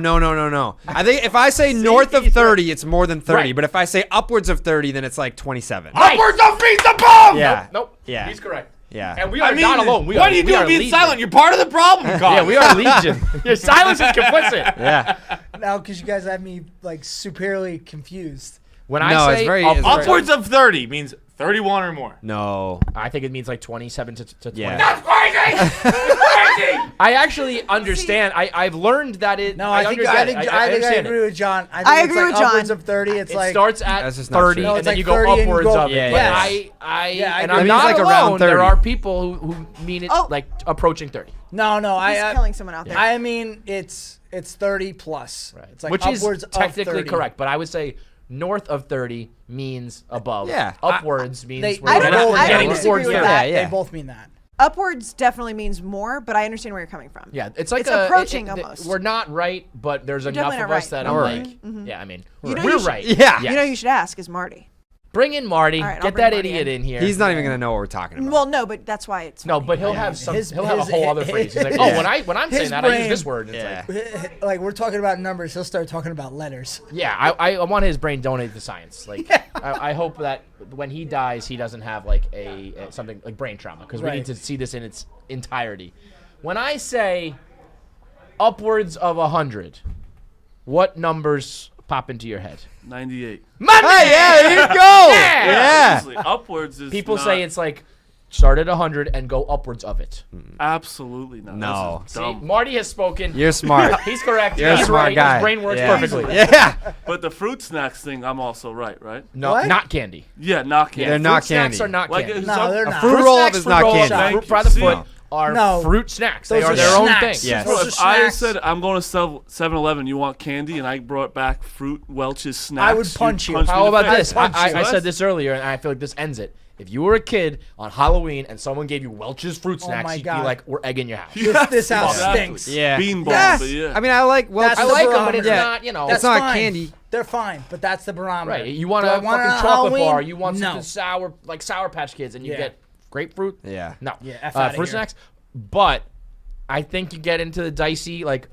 I think if I say north of 30, it's more than 30. Right. But if I say upwards of 30, then it's like 27. Right. Upwards of means above. Yeah. Nope. Yeah. He's correct. Yeah. And we are I mean, not alone. We what are, are you we doing are being legion. silent? You're part of the problem, Carl. Yeah, we are legion. Your silence is complicit. Yeah. Now, because you guys have me like superiorly confused. When No, I it's say very- up- it's very- Upwards of 30 means 31 or more. No. I think it means like 27 to 20. Yeah. That's crazy. Crazy. I actually understand. I've learned that it. No, I think I understand agree it. with John. I think I it's agree like with John. upwards of 30. It's It like starts at That's just not 30, true. No, and it's then like you go 30 and you upwards go- of it. Yeah, But yeah. Yeah, I and agree. I'm It means not like alone. around 30. There are people who mean it Oh. like approaching 30. no. He's I killing someone out there. I mean, it's 30 plus. Right. It's like Which is upwards technically of 30. correct, but I would say north of 30 means above. Yeah. Upwards means They, we're I don't getting- know. we're I getting don't disagree towards with 30. that. Yeah. They both mean that. Upwards definitely means more, but I understand where you're coming from. Yeah, it's like It's approaching almost. We're not right, but there's enough definitely of not us right. that No, I'm we're like, yeah, I mean, You know we're you should- right. Yeah. Yes. You know who you should ask is Marty. Bring in Marty. All right, I'll Get bring that Marty idiot in here. He's not even gonna know what we're talking about. Well, no, but that's why it's No, funny. but he'll have some. His- he'll have a his- whole other phrase. He's like, oh, Yeah. when I'm His saying that, I use brain- this word. And Yeah. It's like, Like we're talking about numbers, he'll start talking about letters. yeah, I want his brain donated to science. Like, I hope that when he dies, he doesn't have like a something like brain trauma because we Right. need to see this in its entirety. When I say upwards of 100, what numbers pop into your head? 98. Hey, yeah, there you go. Yeah. Seriously, upwards is People not, say it's like start at 100 and go upwards of it. absolutely not. No. This is See, dumb. You're smart. You're smart. He's correct. You're a He's smart right. guy. His brain works Yeah. perfectly. Yeah. But the fruit snacks thing, I'm also right? No, What? not candy. Yeah, not candy. They're not Fruit snacks candy. are not Like, candy. it's No, they're A not. fruit roll-up snacks, is not fruit roll-ups, candy. Fruit by the See? foot are No. fruit snacks. Those They are are their own snacks. thing. Yes. Bro, Those if are I snacks. said I'm going to 7-Eleven, you want candy, and I brought back Fruit Welch's snacks, I would punch you'd you. punch me How in the about face. this? punch you. I said this earlier, and I feel like this ends it. If you were a kid on Halloween and someone gave you Welch's fruit snacks, my you'd be God. like, "We're egging your house." This house Exactly. stinks. Yeah. Beanball, Yeah. but yeah. I mean, I like Welch. That's I the like them, but barometer. it's Yeah. not, you know. That's That's not fine. candy. They're fine, but that's the barometer. right. You want Do a I want it fucking on chocolate Halloween? bar. You want No. something sour, like Sour Patch Kids, and you Yeah. get grapefruit. Yeah. No. Yeah, F outta fruit here. snacks. But I think you get into the dicey, like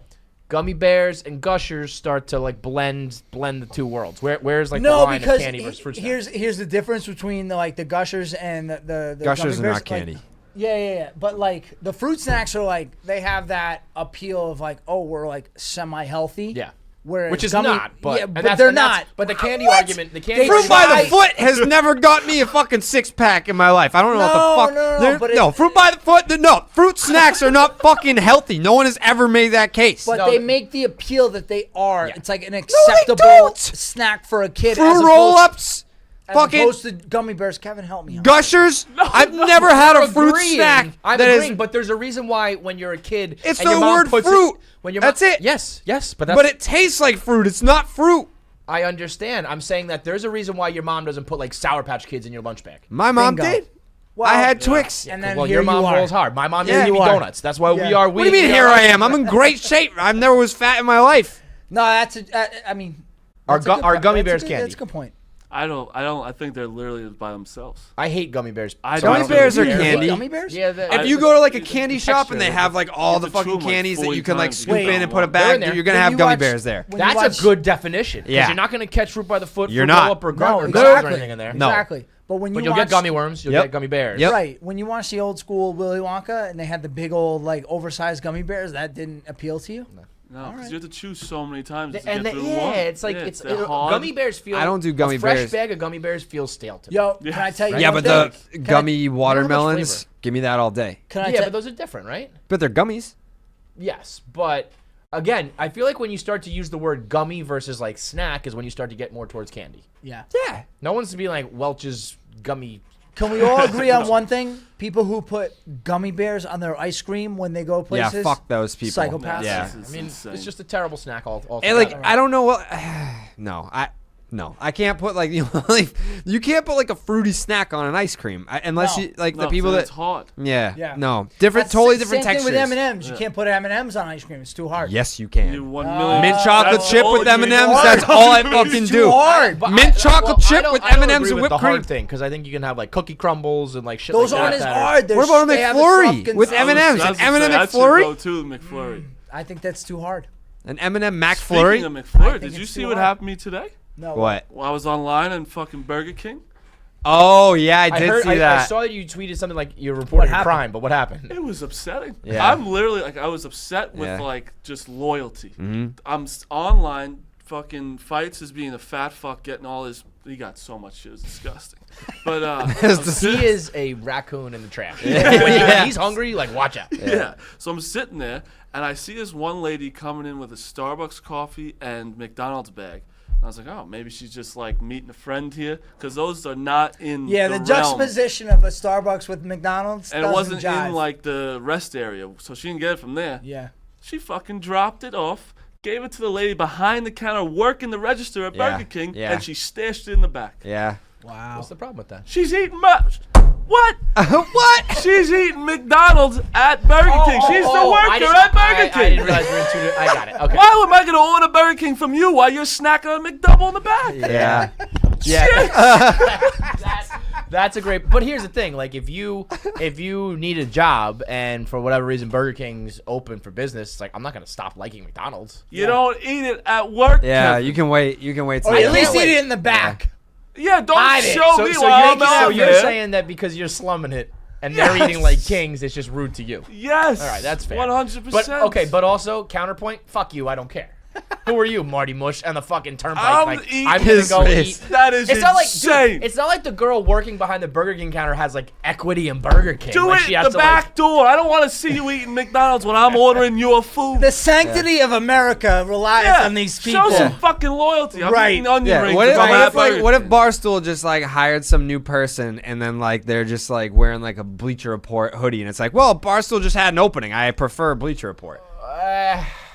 gummy bears and gushers start to like blend the two worlds. Where's like the No, line because of candy versus fruit snacks? here's the difference between the gushers and the Gushers gummy are bears. not candy. Like, yeah. But like the fruit snacks are like they have that appeal of like, oh, we're like semi-healthy. Yeah. Whereas Which is gummy, not, but yeah, and but that's- they're and that's- not. But the candy What? argument, the candy They Fruit by try- the foot has never got me a fucking 6-pack in my life. I don't know what the fuck. No, They're- but no, fruit by the foot. No, fruit snacks are not fucking healthy. No one has ever made that case. But No, they make the appeal that they are. Yeah. It's like an acceptable don't. snack for a kid. as Fruit opposed- roll-ups. As Fucking opposed to gummy bears. Kevin, help me out. Gushers. I've never had a fruit Agreeing. snack. I'm that agreeing, is- but there's a reason why when you're a kid, It's and the your mom word puts fruit. When your That's it. Yes, but that's. but it tastes like fruit. It's not fruit. I understand. I'm saying that there's a reason why your mom doesn't put like Sour Patch Kids in your lunch bag. My mom Bingo. did. Well, I had Twix. And then Well, here your mom you are. rolls hard. My mom Yeah, gave me you are. donuts. That's why we Yeah. are. What do you mean here I am? I'm in great shape. I never was fat in my life. No, that's I mean, Our that's a good gummy point. bears That's a good- candy. That's a good point. I don't. I think they're literally by themselves. I hate gummy bears. I Gummy don't bears are really care. candy. Gummy bears? Yeah, If you go to like a the candy shop and they texture, have like all you the have to chew fucking 'em, like, candies that 40 you can like times scoop before in you and put a want They're in bag, there. you're gonna When have you gummy watch- bears there. when you that's watch- a good definition. 'Cause Yeah. you're not going to catch fruit by the foot. You're for not. blow-up or No, or exactly. anything in there. No. Exactly. But when you But you'll watch, get gummy worms. You'll Yep. get gummy bears. Yep. Right. When you watch the old school Willy Wonka and they had the big old like oversized gummy bears, that didn't appeal to you? No, because you have to chew so many times to And get through one. it's like Yeah, it's they're hard. gummy bears feel. I don't do gummy a fresh bears. bag of gummy bears feels stale to me. Yo, Yeah. can I tell you? Yeah, one but the thing? gummy watermelons, flavor. give me that all day. Can I Yeah, tell? but those are different, right? But they're gummies. Yes, but again, I feel like when you start to use the word gummy versus like snack is when you start to get more towards candy. Yeah. Yeah. No one's to be like Welch's gummy. Can we all agree on one thing? People who put gummy bears on their ice cream when they go places. Yeah, fuck those people. Psychopaths. Yeah. This is I mean, insane. it's just a terrible snack. All And like I don't know what. No, I can't put like like you can't put like a fruity snack on an ice cream unless No. you like No, the people it's that. hard. Yeah. Yeah. No. Different. That's totally the different same textures. thing with M&Ms. You can't put M&Ms on ice cream. It's too hard. Yes, you You can. 1 million. Mint chocolate That's chip all with you M&Ms. need. That's all I fucking do. hard. Mint chocolate chip with M&Ms and whipped the cream. hard thing because I think you can have like cookie crumbles and like shit. Those like aren't that as that are- hard. They're What about a they have the McFlurry soft with consist- M&Ms? That's An M&M that's McFlurry? your go-to McFlurry. I think that's too hard. An M&M Speaking McFlurry? of McFlurry, think did you it's see too what hard. happened to me today? No. What? Well, I was online and fucking Burger King. Oh yeah, I I did heard. see I that. saw that you tweeted something like you're reporting a happened? crime, but what happened? It was upsetting. Yeah. I'm literally like I was upset with Yeah. like just loyalty. Mhm. I'm online. Fucking Feits is being a fat fuck, getting all his. He got so much shit. It's disgusting. But He is a raccoon in the trash. Yeah. When he's hungry, like watch out. yeah. So I'm sitting there and I see this one lady coming in with a Starbucks coffee and McDonald's bag. And I was like, oh, maybe she's just like meeting a friend here because those are not in Yeah, the the realm. juxtaposition of a Starbucks with McDonald's And it doesn't wasn't jive. in like the rest area, so she didn't get it from there. Yeah. She fucking dropped it off, gave it to the lady behind the counter working the register at Yeah, Burger King, yeah. and she stashed it in the back. Yeah. Wow. What's the problem with that? She's eating what? What? She's eating McDonald's at Burger King. She's the I worker didn't- at Burger I King. didn't realize we were in two. I got it. Okay. Why am I gonna order Burger King from you while you're snacking on McDouble in the back? Yeah. That's a great. But here's the thing: like, if you need a job and for whatever reason Burger King's open for business, it's like I'm not gonna stop liking McDonald's. You don't eat it at work. Yeah, Kevin. you can wait. You can wait. Or till- at least can't eat wait. it in the back. Yeah, don't Hide it. show So, me so while I'm you're, so out you're there. saying that because you're slumming it and they're eating like kings, it's just rude to you. Yes. All right, that's fair. 100%. But okay, but also counterpoint. Fuck you. I don't care. Who are you, Marty Mush, and the fucking turnpike? I'm like, eating I'm gonna his go face. eat. That is It's not like, insane. dude, it's not like the girl working behind the Burger King counter has like equity in Burger King. Do like, it she at has the to, back like, door. I don't want to see you eating McDonald's when I'm ordering your food. The sanctity of America relies on these people. Show some fucking loyalty. I'm Right. eating onion Yeah. rings. What if, if I'm what at if, like, Burger what if King. Barstool just like hired some new person and then like they're just like wearing like a Bleacher Report hoodie and it's like, well, Barstool just had an opening. I prefer Bleacher Report.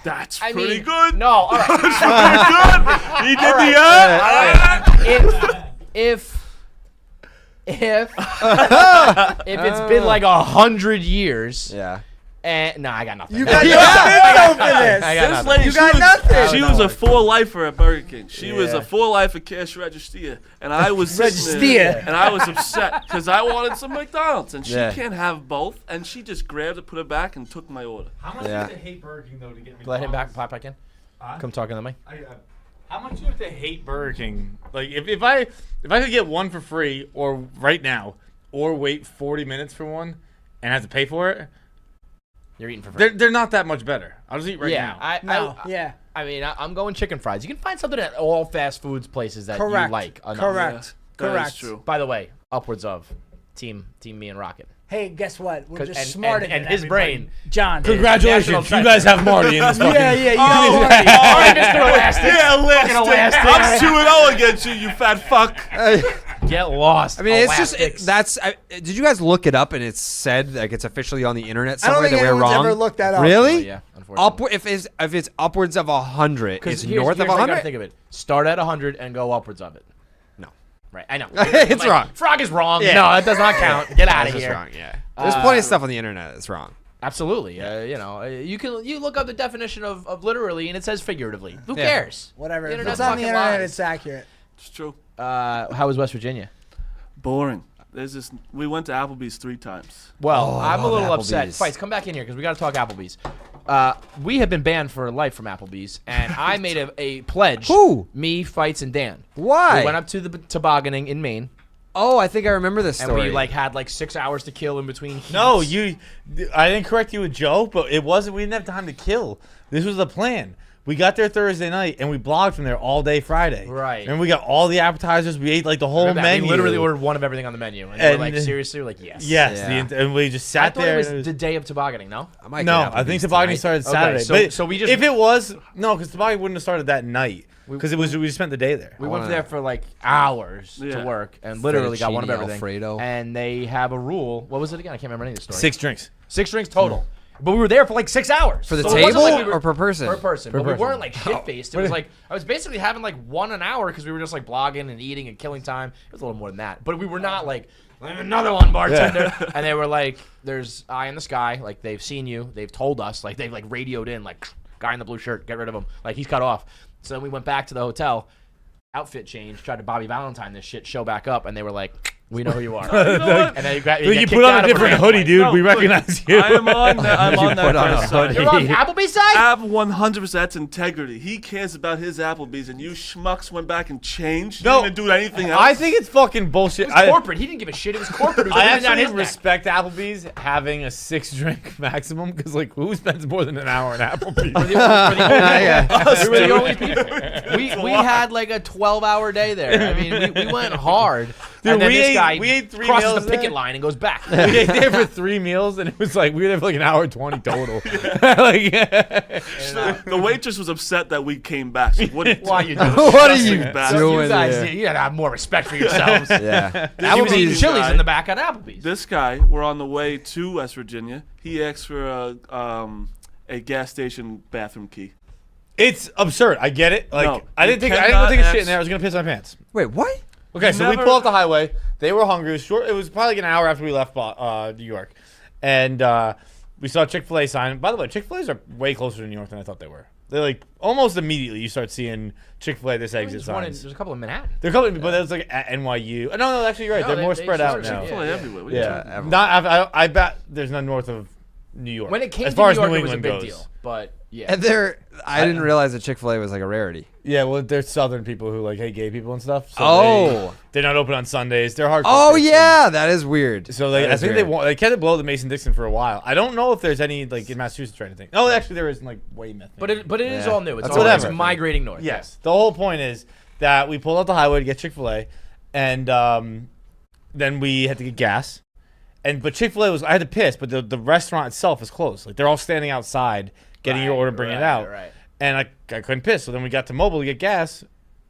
That's I pretty mean, good. No, all right. Pretty good. He did the if it's been like 100 years, Yeah. and no, I got nothing. You got Yeah. nothing for this. I got This nothing. lady, You she got was, nothing. She was a full lifer at Burger King. She was Yeah. a full lifer cash register, and I was sitting there, Register. and I was upset because I wanted some McDonald's, and she Yeah. can't have both, and she just grabbed it, put it back, and took my order. How much Yeah. do you have to hate Burger King though to get McDonald's? Let him pop back in. Huh? Come talking to me. How much do you have to hate Burger King? Like if I could get one for free or right now or wait 40 minutes for one and have to pay for it, You're eating for free. they're not that much better. I'll just eat right Yeah, now. No, yeah. I mean, I'm going chicken fries. You can find something at all fast foods places that Correct. you like. enough. Correct. That is Correct. true. By the way, upwards of team me and Rocket. Hey, guess what? We're 'Cause- just and- smarter and than his everybody. brain. John. Congratulations, National you guys have Marty in this fucking. Yeah, yeah, you Oh, know what? All right, Mr. Elastic. Yeah, last Fucking elastic. I'm 2-0 against you, you fat fuck. Get lost. I mean, it's just Elastics. did you guys look it up and it's said like it's officially on the internet I don't somewhere think that we're anyone's wrong? ever looked that up. Really? Oh, yeah, unfortunately. If it's upwards of 100, Because it's north of 100. Think of it. Start at 100 and go upwards of it. No. Right. I know. It's Like, wrong. Frog is wrong. Yeah. No, that does not count. Get out That's of just here. wrong. Yeah. There's plenty of stuff on the internet that's wrong. Absolutely. You look up the definition of literally and it says figuratively. Who Yeah. cares? Whatever. The If internet's it's on the fucking internet, lies. it's accurate. It's true. How was West Virginia? Boring. We went to Applebee's 3 times. Well, Oh, I'm a little upset. Applebee's. Fights, come back in here because we got to talk Applebee's. We have been banned for life from Applebee's, and I made a pledge. Who? Me, Fights, and Dan. Why? We went up to the tobogganing in Maine, Oh, I think I remember this and story. we had 6 hours to kill in between. No, heats. I didn't correct you with Joe, but it wasn't. We didn't have time to kill. This was the plan. We got there Thursday night, and we blogged from there all day Friday. Right. And we got all the appetizers. We ate the whole menu. We literally ordered one of everything on the menu, and we're like, seriously, we're like, yes. Yes. Yeah. And we just I sat thought there. it and was the day of tobogganing. No. I might No, get I think Applebee's tobogganing tonight. started Saturday. Okay, but so we just- if it was because tobogganing wouldn't have started that night because we just spent the day there. We went wanna- there for hours Yeah. to work, and literally got one of Fettuccine everything. Alfredo. And they have a rule. What was it again? I can't remember any of the story. 6 drinks. 6 drinks total. But we were there for 6 hours. For the So it wasn't table like we were- or per person? Per person. Per But person. we weren't shit faced. It was I was basically having one an hour because we were just blogging and eating and killing time. It was a little more than that. But we were not another one, bartender. And they were there's eye in the sky. They've seen you. They've told us. They've radioed in guy in the blue shirt, get rid of him. He's cut off. So then we went back to the hotel. Outfit change, tried to Bobby Valentine this shit, show back up, and they were like, "We know who you are." And then You put on a different hoodie, dude. We recognize you. I am on that put on a guy's side. hoodie. You're on Applebee's side. Ab 100%. That's integrity. He cares about his Applebee's, and you schmucks went back and changed. No, You didn't do anything else. I think it's fucking bullshit. It was corporate. He didn't give a shit. It was corporate. It was I everything down actually his neck. respect Applebee's having a 6-drink maximum because who spends more than an hour in Applebee's? We're the Dude. only people. We had a 12-hour day there. I mean, we went hard. Dude, and then we this ate- guy we ate 3 crosses meals the picket there. line and goes back. We ate there for 3 meals, and it was we were there for an hour and 20 total. The waitress was upset that we came back. She wouldn't. Why you doing? What are Disgusting you bastard. So doing you guys, there? you gotta have more respect for yourselves. Yeah. He was eating Applebee's Chili's guy- in the back at Applebee's. This guy, we're on the way to West Virginia. He asked for a gas station bathroom key. It's absurd. I get it. No, I you didn't take cannot a shit in ask- there. I was gonna piss my pants. Wait, what? Okay, so we never- pull off the highway. They were hungry. It was short. It was probably an hour after we left New York, and we saw a Chick-fil-A sign. By the way, Chick-fil-A's are way closer to New York than I thought they were. They're almost immediately you start seeing Chick-fil-A this exit signs. There's a couple in Manhattan. They're coming, but it's at NYU. No, actually you're right. No, They're they- more they spread out sort of- now. Chick-fil-A everywhere. What are you talking Yeah, everywhere. I bet there's none north of New York. When it came as to far New as York, New it was a England big goes. deal. But yeah. And I didn't realize that Chick-fil-A was a rarity. Yeah, well, they're Southern people who hate gay people and stuff. So Oh. they're not open on Sundays. They're hardcore. Oh Christians. yeah, that is weird. So That I is think weird. they kept it below the Mason-Dixon for a while. I don't know if there's any in Massachusetts or anything. No, actually there is Weymouth. But it is Yeah. all new. It's That's all whatever. it's migrating north. Yes. The whole point is that we pulled out the highway to get Chick-fil-A, and then we had to get gas. But Chick-fil-A I had to piss, but the restaurant itself is closed. They're all standing outside getting your order and bringing it out. Right. And I couldn't piss. So then we got to Mobile to get gas.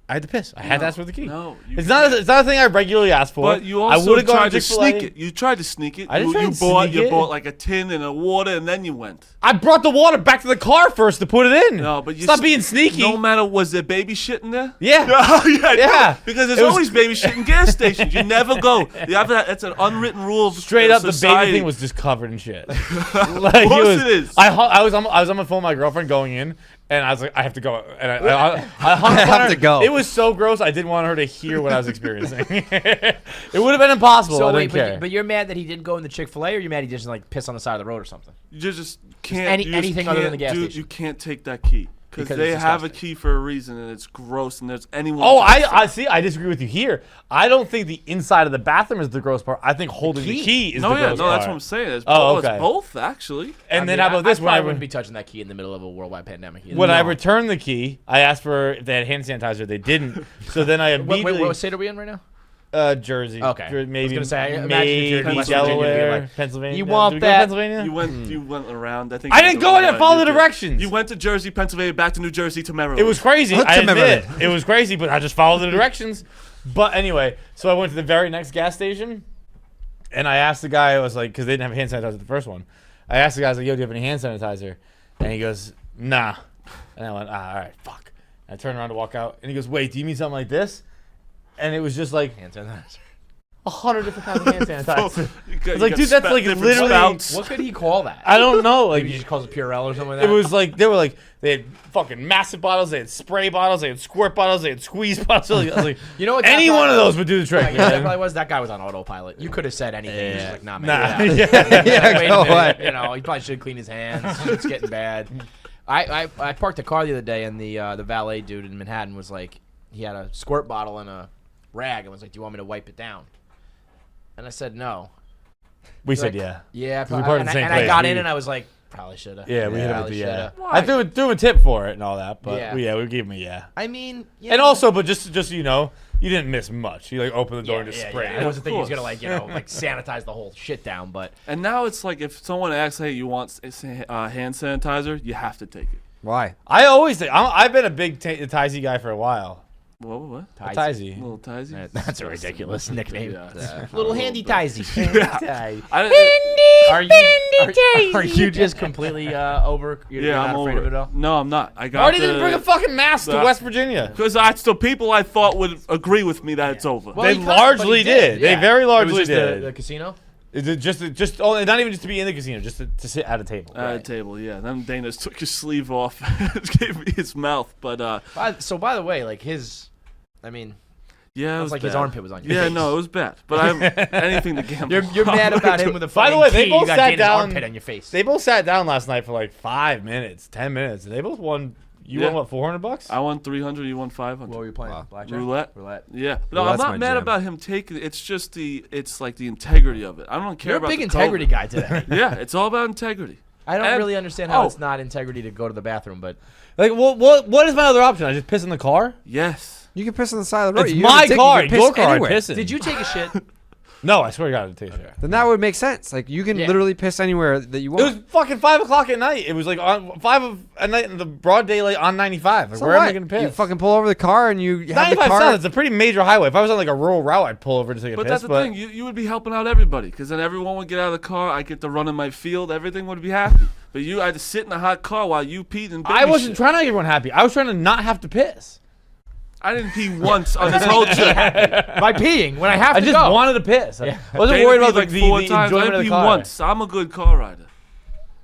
I had to piss. I had to ask for the key. No, It's not a thing I regularly ask for. But you I also would've gone tried to Chick-fil-A. sneak it. You tried to sneak it. I didn't try you to bought sneak it. bought a tin and a water, and then you went. I brought the water back to the car first to put it in. No, but you stop being sneaky. No matter, was there baby shit in there? Yeah. Oh, yeah, Yeah. no, because there's It was- always baby shit in gas stations. You never go. That's an unwritten rule of Straight up, the society. baby thing was just covered in shit. Of course it is. I was on the phone with my girlfriend going in, and I was like, I have to go. And I hung up on have her. to go. It was so gross. I didn't want her to hear what I was experiencing. It would have been impossible. So I wait, didn't care. but you're mad that he didn't go in the Chick-fil-A, or you're mad he just piss on the side of the road or something? You just can't. anything other than the gas dude, station. You can't take that key because Because they it's have a disgusting. key for a reason, and it's gross. And there's anyone. Oh, I see. I disagree with you here. I don't think the inside of the bathroom is the gross part. I think holding the key is No, the yeah, gross no, part. that's what I'm saying. It's, Oh, it's okay. both actually. And then how about this? I When probably wouldn't be touching that key in the middle of a worldwide pandemic. either. when I returned the key, I asked for if they had hand sanitizer. They didn't. So then I immediately what state are we in right now? Jersey. Okay. Maybe I was gonna say, I imagine if maybe you're in West Virginia, you'd be Delaware, like, Pennsylvania. you Did want we go to that- Pennsylvania? You went around. I think I didn't go in and follow the You did. directions. You went to Jersey, Pennsylvania, back to New Jersey to Maryland. It was crazy. Look I to admit Maryland. it. It was crazy, but I just followed the directions. But anyway, so I went to the very next gas station, and I asked the guy. I was like, because they didn't have hand sanitizer at the first one. I asked the guy, I was like, "Yo, do you have any hand sanitizer?" And he goes, "Nah." And I went, all right, fuck. And I turned around to walk out, and he goes, "Wait, do you mean something like this?" And it was just like Hand sanitizer. 100 different kinds of hand sanitizer. You It's like, dude, that's like different literally. spouts. What could he call that? I don't know. Like, Maybe he just calls it Purell or something like that. it was like they had fucking massive bottles, they had spray bottles, they had squirt bottles, they had squeeze bottles. I was like, You know what? any one of those would do the trick. Like, that man. probably was. That guy was on autopilot. You could have said anything. He was just like, nah, man. Nah. get out. Yeah, Wait go a minute. away. You know, he probably should clean his hands. It's getting bad. I parked a car the other day, and the valet dude in Manhattan was like, he had a squirt bottle and a rag, and was like, "Do you want me to wipe it down?" And I said no. We said Like, yeah. Yeah, we parked in the same and I place. got We- in, and I was like, probably should have. Yeah, we hit him with the yeah. shoulda. I threw him a tip for it and all that, but Yeah. we gave him a yeah. I mean, And also, but just so you know, you didn't miss much. You like opened the door and just sprayed It it. wasn't thinking he was course. gonna like sanitize the whole shit down, but And now it's like if someone asks, "Hey, you want hand sanitizer?" You have to take it. Why? I always think I've been a big Tizy guy for a while. What? Tizy. Little Tizy? That's a ridiculous nickname. Yeah. Little handy Tizy. Are you just completely over? You're I'm not afraid over of it all? No, I'm not. I got Marty didn't bring a fucking mask to the- West Virginia. Because that's the people I thought would agree with me that it's over. Well, They he kinda- largely but he did. They very It largely was just did. The casino. Is it just not even just to be in the casino, just to sit at a table. At a table, yeah. Then Dana took his sleeve off, gave me his mouth, but So by the way, like his, I mean, yeah, it it's was like bad. his armpit was on your Yeah, face. no, it was bad. But I'm anything to gamble. You're mad about him with a By the fucking way, they key, both you got sat Dana's down- armpit on your face. They both sat down last night for like 5 minutes, 10 minutes. They both won. You Yeah. won what, $400? I won 300. You won 500. What were you playing? Wow. Blackjack? Roulette. Roulette. Yeah, no, Well, I'm that's not my mad jam. about him taking it. It's just it's like the integrity of it. I don't care You're a about big the integrity COVID. guy today. Yeah, it's all about integrity. I don't And- really understand how oh. it's not integrity to go to the bathroom, but Like, what is my other option? I just piss in the car? Yes. You can piss on the side of the road. It's You have a my ticket, car. You can Your piss car. I anywhere. piss in. did you take a shit? No, I swear to God, I take it. Then that would make sense. Like you can Yeah. literally piss anywhere that you It was want. fucking 5 o'clock at night. It was like on 5 at night in the broad daylight on 95. Like, So where am I what? gonna piss? You fucking pull over the car and you have the 95 car. south. It's a pretty major highway. If I was on like a rural route, I'd pull over to take a But piss. that's the thing. You would be helping out everybody because then everyone would get out of the car. I get to run in my field. Everything would be happy. But you had to sit in a hot car while you peed and baby I wasn't shit. trying to make everyone happy. I was trying to not have to piss. I didn't pee once on this whole trip. By peeing when I have I to just go. wanted to piss. Yeah. I wasn't Dana worried about peed like like the 4 times. I enjoyment didn't of pee the car. once. I'm a good car rider.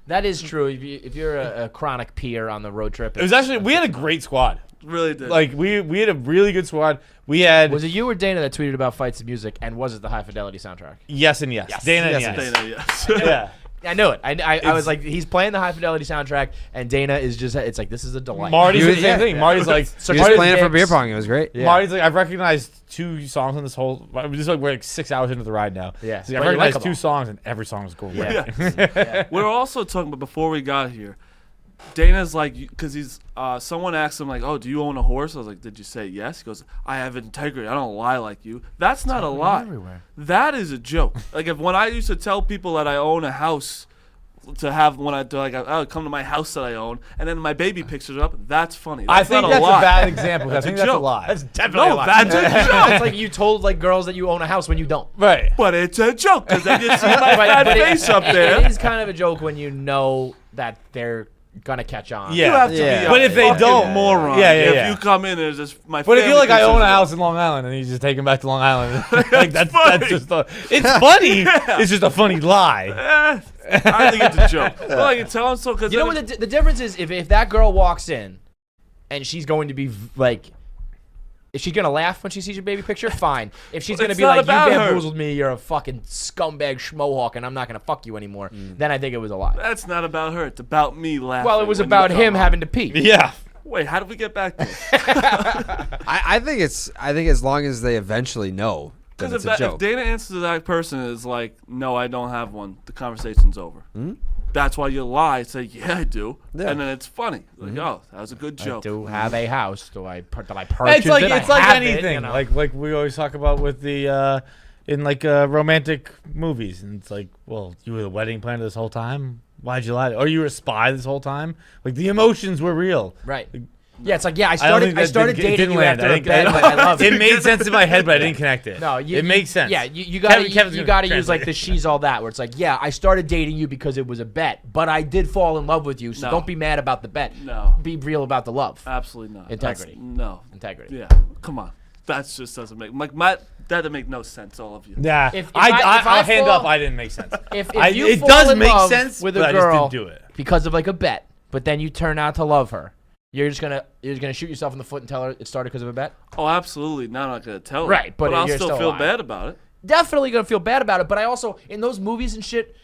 That is true. If you're a chronic peer on the road trip, It was actually we had a great squad. Really did. Like we had a really good squad. We had Was it you or Dana that tweeted about Fights and music, and was it the High Fidelity soundtrack? yes and yes. Dana and Yes yes. and Dana, yes. Yeah. I knew it. I was like, he's playing the High Fidelity soundtrack, and Dana is just, it's like, this is a delight. Marty You- said the same yeah. thing. Marty's like, So You're Marty's just playing it for mix. beer pong. It was great. Yeah. Marty's like, I've recognized 2 songs on this whole. We're like 6 hours into the ride now. Yeah. So But I you like recognized them 2 all. songs, and every song is great. Yeah. We're also talking about before we got here. Dana's like, because he's someone asked him like, "Oh, do you own a horse?" I was like, "Did you say yes?" He goes, "I have integrity. I don't lie like you." That's not a lie. everywhere. That is a joke. Like when I used to tell people that I own a house to have when I do like, "Oh, come to my house that I own," and then my baby pictures up. That's funny. I That's think not that's a lie. a bad example. I That's think a that's a joke. lie. That's definitely No, a lie. that's a joke. It's like you told like girls that you own a house when you don't. Right. But it's a joke because then you see my fat But face up It there. is kind of a joke when you know that they're gonna catch on. Yeah. You have to Yeah. be But a if they fucking don't- moron. Yeah, yeah, If yeah. you come in and it's just my. But if you're family like, I own a pictures up. house in Long Island, and you just take him back to Long Island, like that's funny. just it's funny. It's just a funny lie. I think it's a joke. Well, I can tell him so because You know what the difference is? If that girl walks in, and she's going to be like, is she gonna laugh when she sees your baby picture? Fine. If she's gonna It's be not like, about you her. bamboozled me, you're a fucking scumbag schmohawk, and I'm not gonna fuck you anymore, then I think it was a lie. That's not about her. It's about me laughing. Well, it was when you about come him on. having to pee. Yeah. Wait, how did we get back to this? I think as long as they eventually know that Because it's a if joke. Dana answers to that person is like, no, I don't have one, the conversation's over. That's why you lie. Say, yeah, I do. Yeah. And then it's funny. Like, oh, that was a good I joke. do have a house. Did I purchase It's like it? it's I like have it, anything. you know. Like we always talk about with the in like romantic movies, and it's like, well, you were the wedding planner this whole time. Why'd you lie? Or you were a spy this whole time. Like the emotions were real. Right. Yeah, it's like I I don't started think that started it dating didn't you land. after I a think bed, but I love it it. made sense in my head, but I didn't connect it. No, it makes sense. Yeah, you got Kevin's you gonna got to use like translate. the she's all that, where it's like, yeah, I started dating you because it was a bet, but I did fall in love with you, so No. don't be mad about the bet. No. Be real about the love. Absolutely not. Integrity. No. Integrity. Yeah. Come on. That just doesn't make that doesn't make no sense. All of you. Yeah, If I'll I hand fall- up. I didn't make sense. If I, you it fall does in make love sense, with but a I just girl didn't do it. because of like a bet, but then you turn out to love her, you're gonna shoot yourself in the foot and tell her it started because of a bet. Oh, absolutely. Now I'm not gonna tell her. Right, but I'll you're still still feel alive. bad about it. Definitely gonna feel bad about it, but I also in those movies and shit,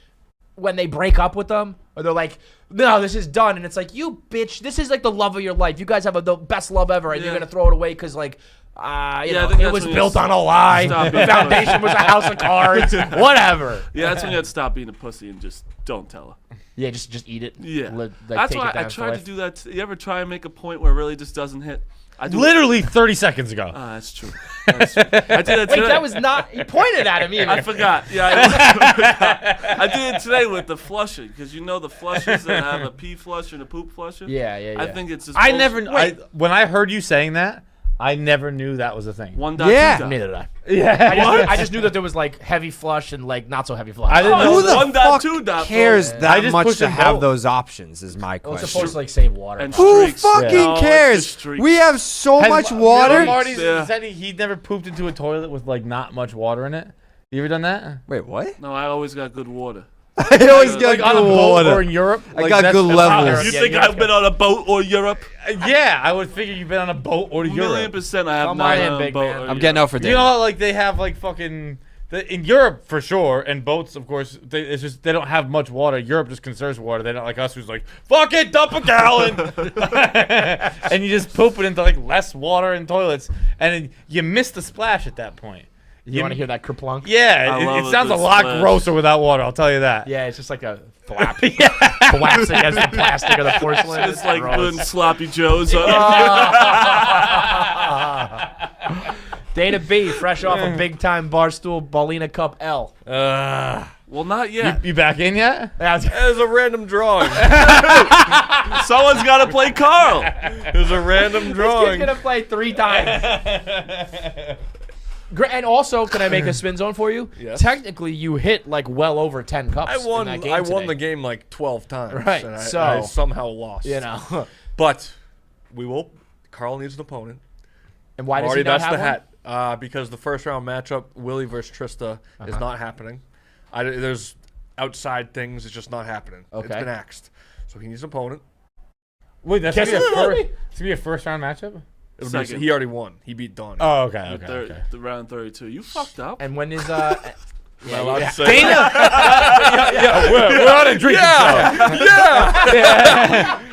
when they break up with them, or they're like, no, this is done, and it's like, you bitch, this is like the love of your life. You guys have the best love ever, and you're Yeah. gonna throw it away because like. I know, think it that's was when built you on a lie. stop The being foundation was a house of cards. Whatever. Yeah, that's when you have to stop being a pussy and just don't tell her. Yeah, just eat it. Yeah. take That's it why I down for tried to life. do that. You ever try and make a point where it really just doesn't hit? I do Literally 30 seconds ago. That's true. That's true. I did that Wait, today. that was not. You pointed at him. Either. I forgot. Yeah, I forgot. I did it today with the flusher because you know the flushers that have a pee flusher and a poop flusher. Yeah. I think it's just. I bullshit. never. When I heard you saying that, I never knew that was a thing. 1.2 Yeah. dot. Neither did I. Yeah. I just knew that there was like heavy flush and like not so heavy flush. I didn't know. Who the 1.2 fuck dot, cares though. I that just much pushed to a have vote. those options? Is my It was question. supposed to like save water. And Who streaks. fucking Yeah. No, it's cares? just streaks. We have so much You water. know, Marty Yeah. said he never pooped into a toilet with like not much water in it. You ever done that? Wait, what? No, I always got good water. I always got Like on a good boat water. or in Europe? I Like, got that's- good that's levels. how- You Yeah, think Europe's I've been on a boat or Europe? Yeah, I would figure you've been on a boat or to Million Europe. % I have Come not on in, on a big boat. man. or I'm getting Europe. out for You dinner. know, like they have like fucking in Europe for sure, and boats, of course. It's just they don't have much water. Europe just conserves water. They're not like us, who's like fuck it, dump a gallon, and you just poop it into like less water in toilets, and then you miss the splash at that point. You want to hear that kerplunk? Yeah, I love it a sounds a good lot splash. grosser without water. I'll tell you that. Yeah, it's just like a flap. Flaps against the plastic of the porcelain. It's like gross. putting sloppy joes on. Dana B, fresh off a big time Barstool Ballina Cup L. Well, not yet. You back in yet? There's a random drawing. Someone's got to play Carl. There's a random This kid's drawing. gonna play 3 times. And also, can I make a spin zone for you? Yes. Technically, you hit like well over 10 cups. I won. In that game I won today. the game like 12 times. Right, And I so- somehow lost. You know. But we will. Carl needs an opponent. And why does Marty, he not that's have the one? hat. Because the first round matchup, Willie versus Trista, is not happening. There's outside things. It's just not happening. It's Okay. been axed. So he needs an opponent. Wait, that's Guess gonna be, who? it's gonna be a first round matchup. It'll be- Second. he already won. He beat Donnie. Oh, okay, The round 32. You fucked up. And when is Am I allowed to say Dana, that? yeah, we're on a drinking show.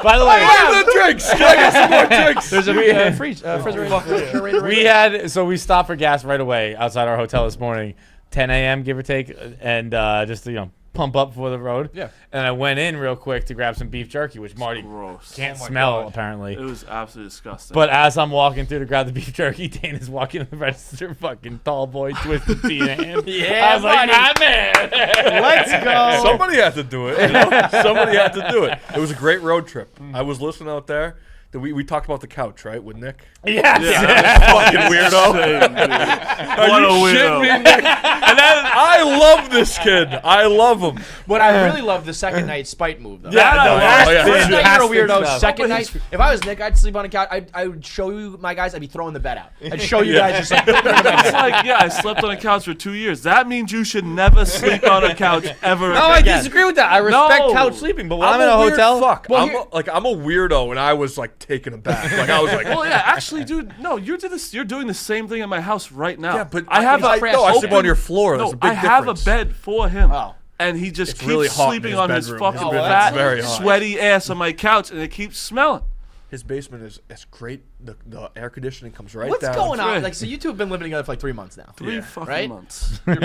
By the way, Where's the drinks? Can I get some more drinks? there's a free refrigerator. we had we stopped for gas right away outside our hotel this morning, 10 a.m. give or take, and just to, pump up for the road. Yeah. And I went in real quick to grab some beef jerky, which Marty Gross. can't smell apparently. It was absolutely disgusting. But as I'm walking through to grab the beef jerky, Dana's walking to the register, fucking tall boy, twisted tea in hand. Yeah, I was like, buddy. my man. Let's go. Somebody had to do it. You know? Somebody had to do it. It was a great road trip. I was listening out there. We talked about the couch, right, with Nick? Yes. Fucking weirdo. What a weirdo. Shit me, Nick? And then I love this kid. I love him. But I really love the second night spite move, though. Yeah, no, Oh, yeah. First night you're a Fantastic weirdo. stuff. Second night, if I was Nick, I'd sleep on a couch. I would show you my guys. I'd be throwing the bed out. I'd show you guys just like. It's like, yeah, I slept on a couch for 2 years. That means you should never sleep on a couch ever No, I again. disagree with that. I respect No. couch sleeping, but when I'm a in a weird hotel, Fuck. Well, I'm a weirdo, and I was like taken aback. Like I was like, Well, yeah, actually, dude, no, you're doing the same thing in my house right now. yeah, but I have I sleep open- on your floor. There's No, a big I have difference. a bed for him. Oh. And he just It's keeps really hot in sleeping his on his bedroom. fucking His bedroom's fat, very hot. sweaty ass on my couch, and it keeps smelling. His basement is great. The air conditioning comes right What's down. going on? right. Like, so you two have been living together for like 3 months now. 3 fucking right? months. Your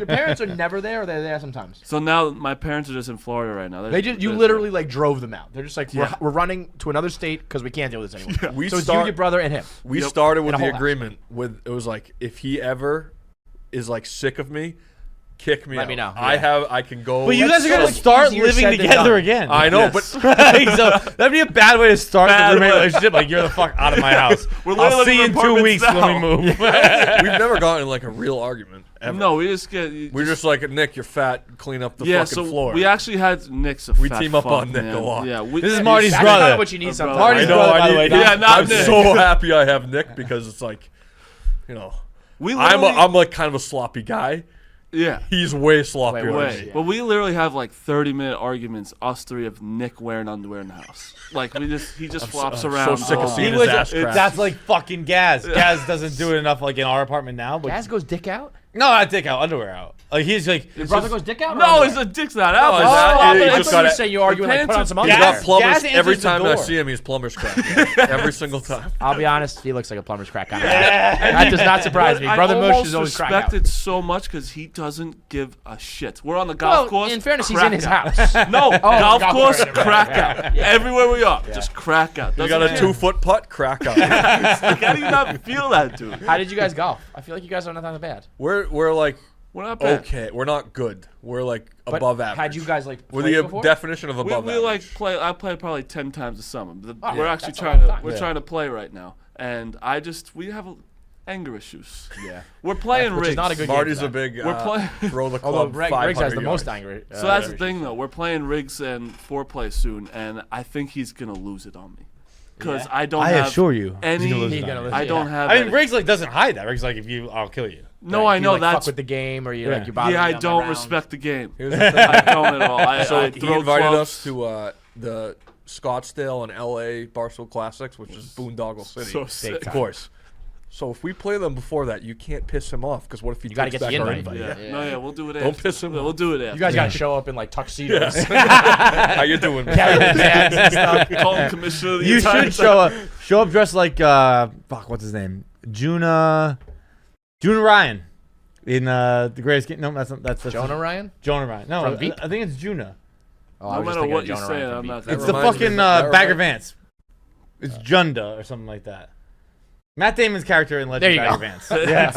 parents are never there, or they're there sometimes. So now my parents are just in Florida right now. You literally like drove them out. They're just like, Yeah. we're running to another state because we can't deal with this anymore. We So it's start- you, your brother, and him. We Yep. started In with a the whole house. agreement with it was like if he ever is like sick of me, kick me Let out. me know. I can go. But you guys are gonna so start easier living said than together done. again. I know, Yes. so that'd be a bad way to start Bad the roommate way. relationship. Like, you're the fuck out of my house. We're I'll living see you in in 2 apartments weeks now. when we move. We've never gotten in like a real argument. Ever. No, we just get. We're just like, Nick, you're fat. Clean up the yeah. fucking So floor. we actually had Nick's a We fat team up fuck, on Nick man. a lot. Yeah, This is Marty's That's brother. kind of what you need sometimes. Marty's I know. brother, by I the need, way. Yeah, not I'm Nick. so happy I have Nick because it's like, you know, We I'm literally, like kind of a sloppy guy. yeah. He's way sloppier. than Way. me. But we literally have like 30-minute arguments, us three, of Nick wearing underwear in the house. Like he just flops I'm around. so sick of He seeing his was, ass crack. that's like fucking Gaz. Gaz doesn't do it enough like in our apartment now. But Gaz goes dick out? no, not dick out, underwear out. Like he's like Your brother goes dick out? or No, underwear? his dick's not out. No, but it's it's not. flopping. He I just thought got you it. were saying you arguing like pants put on are- some He's underwear. got plumbers. Gaz Every answers the time I door. see him, he's plumber's crack. Every single time. I'll be honest, he looks like a plumber's crack guy. That does not surprise me. I Brother Mush almost is always crack respect out. it so much because he doesn't give a shit. We're on the golf Well, course. in fairness, he's crack in his out. house. No, golf golf course, course. crack out. Everywhere we are, just crack out. You got a 2-foot putt, crack out. Like, how do you not feel that, dude? How did you guys golf? I feel like you guys are not that bad. We're like We're not bad. okay. We're not good. We're like But above average. Had you guys like We're played the before? definition of We above like average. play. I play probably 10 times a summer. Oh, we're yeah, actually that's a trying long to. time. We're Yeah. trying to play right now, and we have anger issues. Yeah. We're playing Which is rigs. not a good game Marty's for a that. big We're playing. throw the Although club Riggs has 500 the most yards. angry. So that's the thing, though. We're playing rigs and foreplay soon, and I think he's gonna lose it on me because I don't I have assure you, any. he's gonna lose He's it gonna on lose you. I it, don't yeah. have. I mean, any- Riggs like doesn't hide that. Riggs like, if you, I'll kill you. No, I You, know like, fuck that's. with the game, or you Yeah. like you bother Yeah, I me on the don't round. respect the game. Here's the thing. I don't at all. I So he throw invited clubs. us to the Scottsdale and LA Barstool Classics, which is Boondoggle City. So sick. Of course. So if we play them before that, you can't piss him off because what if he You gotta takes get the back our invite. invite? Yeah. No, yeah, we'll do it. Don't after. piss him Yeah, We'll off. do it after. You guys gotta show up in like tuxedos. How you doing? Carry the bags and stuff. Call him commissioner. Of the You entire should show up dressed like what's his name? Juna Ryan in the Greatest Game. No, that's Jonah Ryan? Jonah Ryan. No, From I Veep? think it's Juna. Oh, I No was just matter thinking what of you Jonah say, Ryan from I'm Veep. not. It's That the reminds me fucking of that Bagger right? Vance. It's Junda or something like that. Matt Damon's character in There Legend you Bagger go. Vance. Yeah.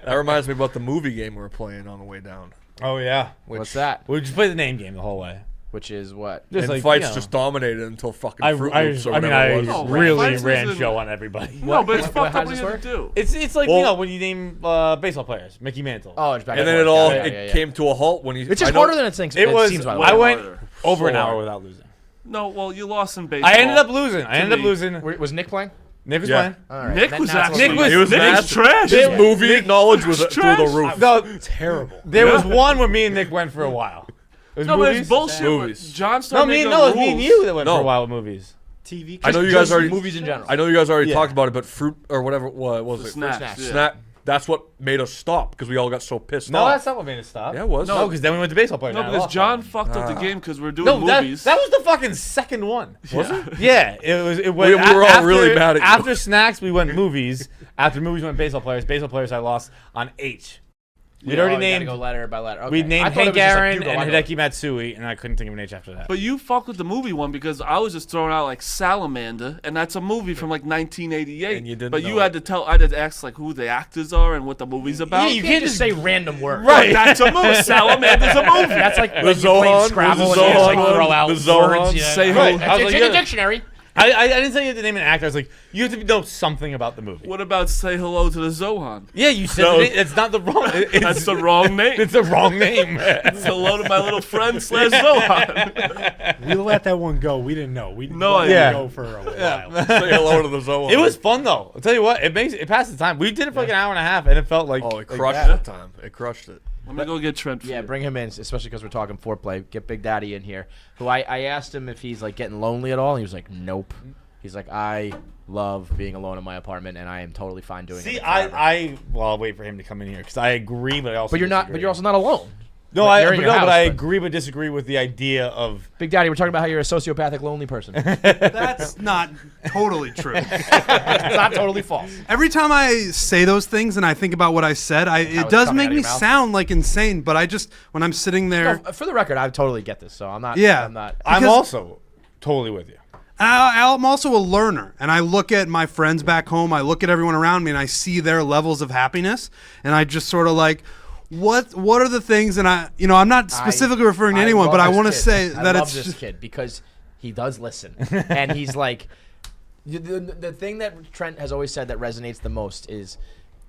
That reminds me about the movie game we were playing on the way down. Oh yeah. What's that? We just played the name game the whole way. Which is what? Just And like, Fights you know. just dominated until fucking I Fruit Loops or mean, whatever I it was. No, really Fights ran isn't- show on everybody. No, but it's What- fucked how up. does What this you work? do? It's like Well- you know when you name baseball players, Mickey Mantle. Oh, it's back And and then it forth. all Yeah, it yeah, yeah. came to a halt when he. It's just I know- harder than it seems. It was. seems by the I way. went harder. over an So hour hard. without losing. No, well, you lost in baseball. I ended up losing. me. Was Nick playing? Nick was Yeah. playing. All right. Nick That- was that's actually. what- Nick He was Nick's nasty. trash. His movie knowledge was through the trash. roof. No, Terrible. there was one where me and Nick went for a while. It was No, but movies? it's bullshit. Movies. John No, started me making no, it was me and rules. you that went for No. a while with movies. TV. I know you Just guys already. movies in general. I know you guys already Yeah. talked about it, but fruit or whatever. What was it? Snacks. Snacks. Yeah. Snack. That's what made us stop because we all got so pissed No, off. that's not what made us stop. Yeah, it was. No, because then we went to baseball players. No, and I because lost John that fucked up the game because we're doing one. No, that movies. was the fucking second one. Was it? Yeah, it was. It went, We were all really mad at you. After snacks, we went movies. After movies, we went baseball players. Baseball players, I lost on H. We'd already Oh, you gotta named. go letter by letter. Okay. We I named thought it Hank was just like, Aaron you go, and I go. Hideki Matsui, and I couldn't think of an H after that. But you fucked with the movie one because I was just throwing out like Salamander, and that's a movie from like 1988. And you didn't but you know had to tell, I had to ask like who the actors are and what the movie's about. You can't just say random words. Right. That's a movie. Salamander's a movie. That's like The when you play Zohan, Scrabble the and you just like Zohan, throw out the Zohan. words. Yeah. Say Right. who. I was It's like, in a yeah. dictionary. I didn't say you had to name an actor. I was like, you have to know something about the movie. What about say hello to the Zohan? Yeah, you said No. it's not the wrong. That's the wrong name. It's the wrong name. It's hello to my little friend / Zohan. We let that one go. We didn't know. We No let idea. it go for a while. Say hello to the Zohan. It was fun though. I'll tell you what, it passed the time. We did it for like an hour and a half, and it felt like Oh, it crushed that. that time. It crushed it. Let me go get Trent. Yeah, bring him in, especially because we're talking foreplay. Get Big Daddy in here. Who I asked him if he's like getting lonely at all, and he was like, nope. He's like, I love being alone in my apartment, and I am totally fine doing See, it. forever." I'll wait for him to come in here because I agree, but I also. But you're not. disagree. But you're also not alone. No, Like, you're in but your no, but house, I but- agree, but disagree with the idea of. Big Daddy, we're talking about how you're a sociopathic, lonely person. That's not totally true. It's not totally false. Every time I say those things and I think about what I said, it it's does coming make out of me your mouth? sound like insane. But I just, when I'm sitting there, No, for the record, I totally get this, so I'm not. Yeah. I'm not. I'm Because- also totally with you. I'm also a learner, and I look at my friends back home. I look at everyone around me, and I see their levels of happiness, and I just sort of like, what are the things? And I'm not specifically referring to anyone, but I want to say that I love it's this kid because he does listen, and he's like, the thing that Trent has always said that resonates the most is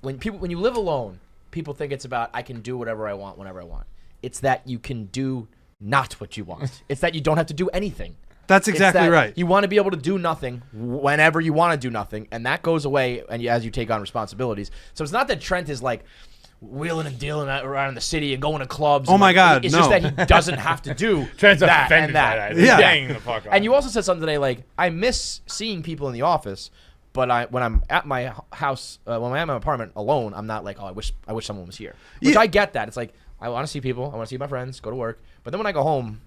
when you live alone, people think it's about I can do whatever I want whenever I want. It's that you can do not what you want. It's that you don't have to do anything. That's exactly right. You want to be able to do nothing whenever you want to do nothing, and that goes away as you take on responsibilities. So it's not that Trent is like wheeling and dealing around the city and going to clubs. Oh my God, It's no. just that he doesn't have to do Trent's that offended and that. by that. Yeah. Dang the fuck off. And you also said something today like, I miss seeing people in the office, but when I'm at my house, when I'm at my apartment alone, I'm not like, oh, I wish someone was here. Which I get that. It's like, I want to see people. I want to see my friends, go to work. But then when I go home,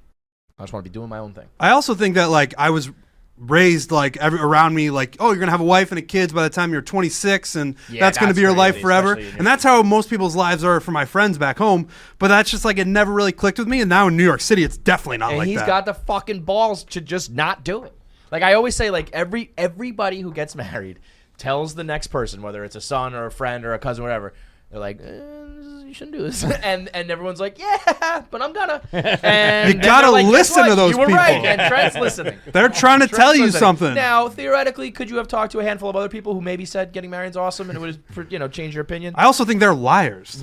I just want to be doing my own thing. I also think that like I was raised like around me like, oh, you're gonna have a wife and a kids by the time you're 26, and that's gonna be your life forever. And that's how most people's lives are for my friends back home. But that's just like it never really clicked with me. And now in New York City, it's definitely not like that. And he's got the fucking balls to just not do it. Like I always say, like everybody who gets married tells the next person, whether it's a son or a friend or a cousin, or whatever. They're like, you shouldn't do this, and everyone's like, yeah, but I'm gonna. And you gotta like, listen to those you were people. Right, and Trent's listening. They're trying to tell you something. Now, theoretically, could you have talked to a handful of other people who maybe said getting married is awesome and it would change your opinion? I also think they're liars.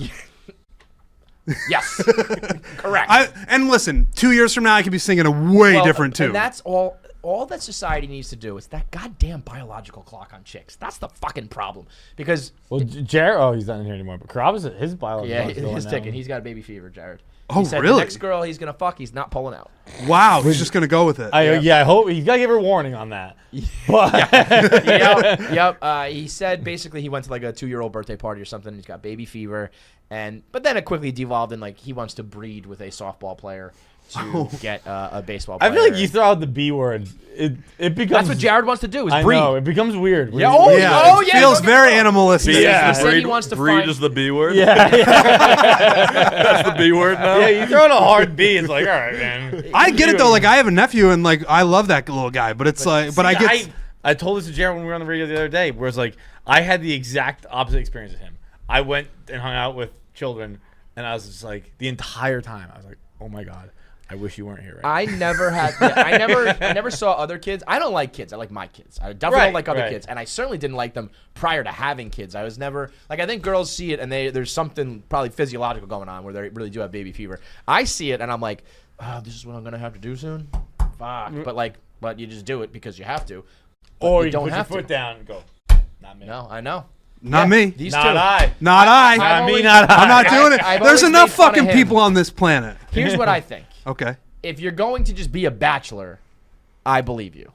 Yes, correct. And listen, 2 years from now, I could be singing a way different tune. And that's all that society needs to do is that goddamn biological clock on chicks. That's the fucking problem. Because Jared, he's not in here anymore. But Carrabis, his biological clock his ticking. He's got baby fever, Jared. Oh, he said really? The next girl he's gonna fuck, he's not pulling out. Wow, he's just gonna go with it. I hope you gotta give her warning on that. But Yep. He said basically he went to like a 2-year-old birthday party or something. He's got baby fever, but then it quickly devolved in like he wants to breed with a softball player to get a baseball player. I feel like you throw out the B word, it becomes. That's what Jared wants to do is breed. I know, it becomes weird. Yeah. It feels very animalistic. Yeah. He said he wants to breed find. is the B word. Yeah. That's the B word now. Yeah, you throw in a hard B, it's like, all right, man. I get it though. Like I have a nephew, and like I love that little guy, but it's like, but I get. I told this to Jared when we were on the radio the other day, where it's like I had the exact opposite experience as him. I went and hung out with children, and I was just like the entire time I was like, oh my god. I wish you weren't here. Right I never had. I never saw other kids. I don't like kids. I like my kids. I definitely don't like other kids, and I certainly didn't like them prior to having kids. I was never like. I think girls see it, and there's something probably physiological going on where they really do have baby fever. I see it, and I'm like, oh, this is what I'm gonna have to do soon. Fuck. But you just do it because you have to. Or you don't put your have foot to. down and go. Not me. No, I know. Not me. These Not two. I. Not I. Not me. always- Not I. I'm not doing it. I've There's always enough made fun of fucking him. people on this planet. Here's what I think. Okay. If you're going to just be a bachelor, I believe you.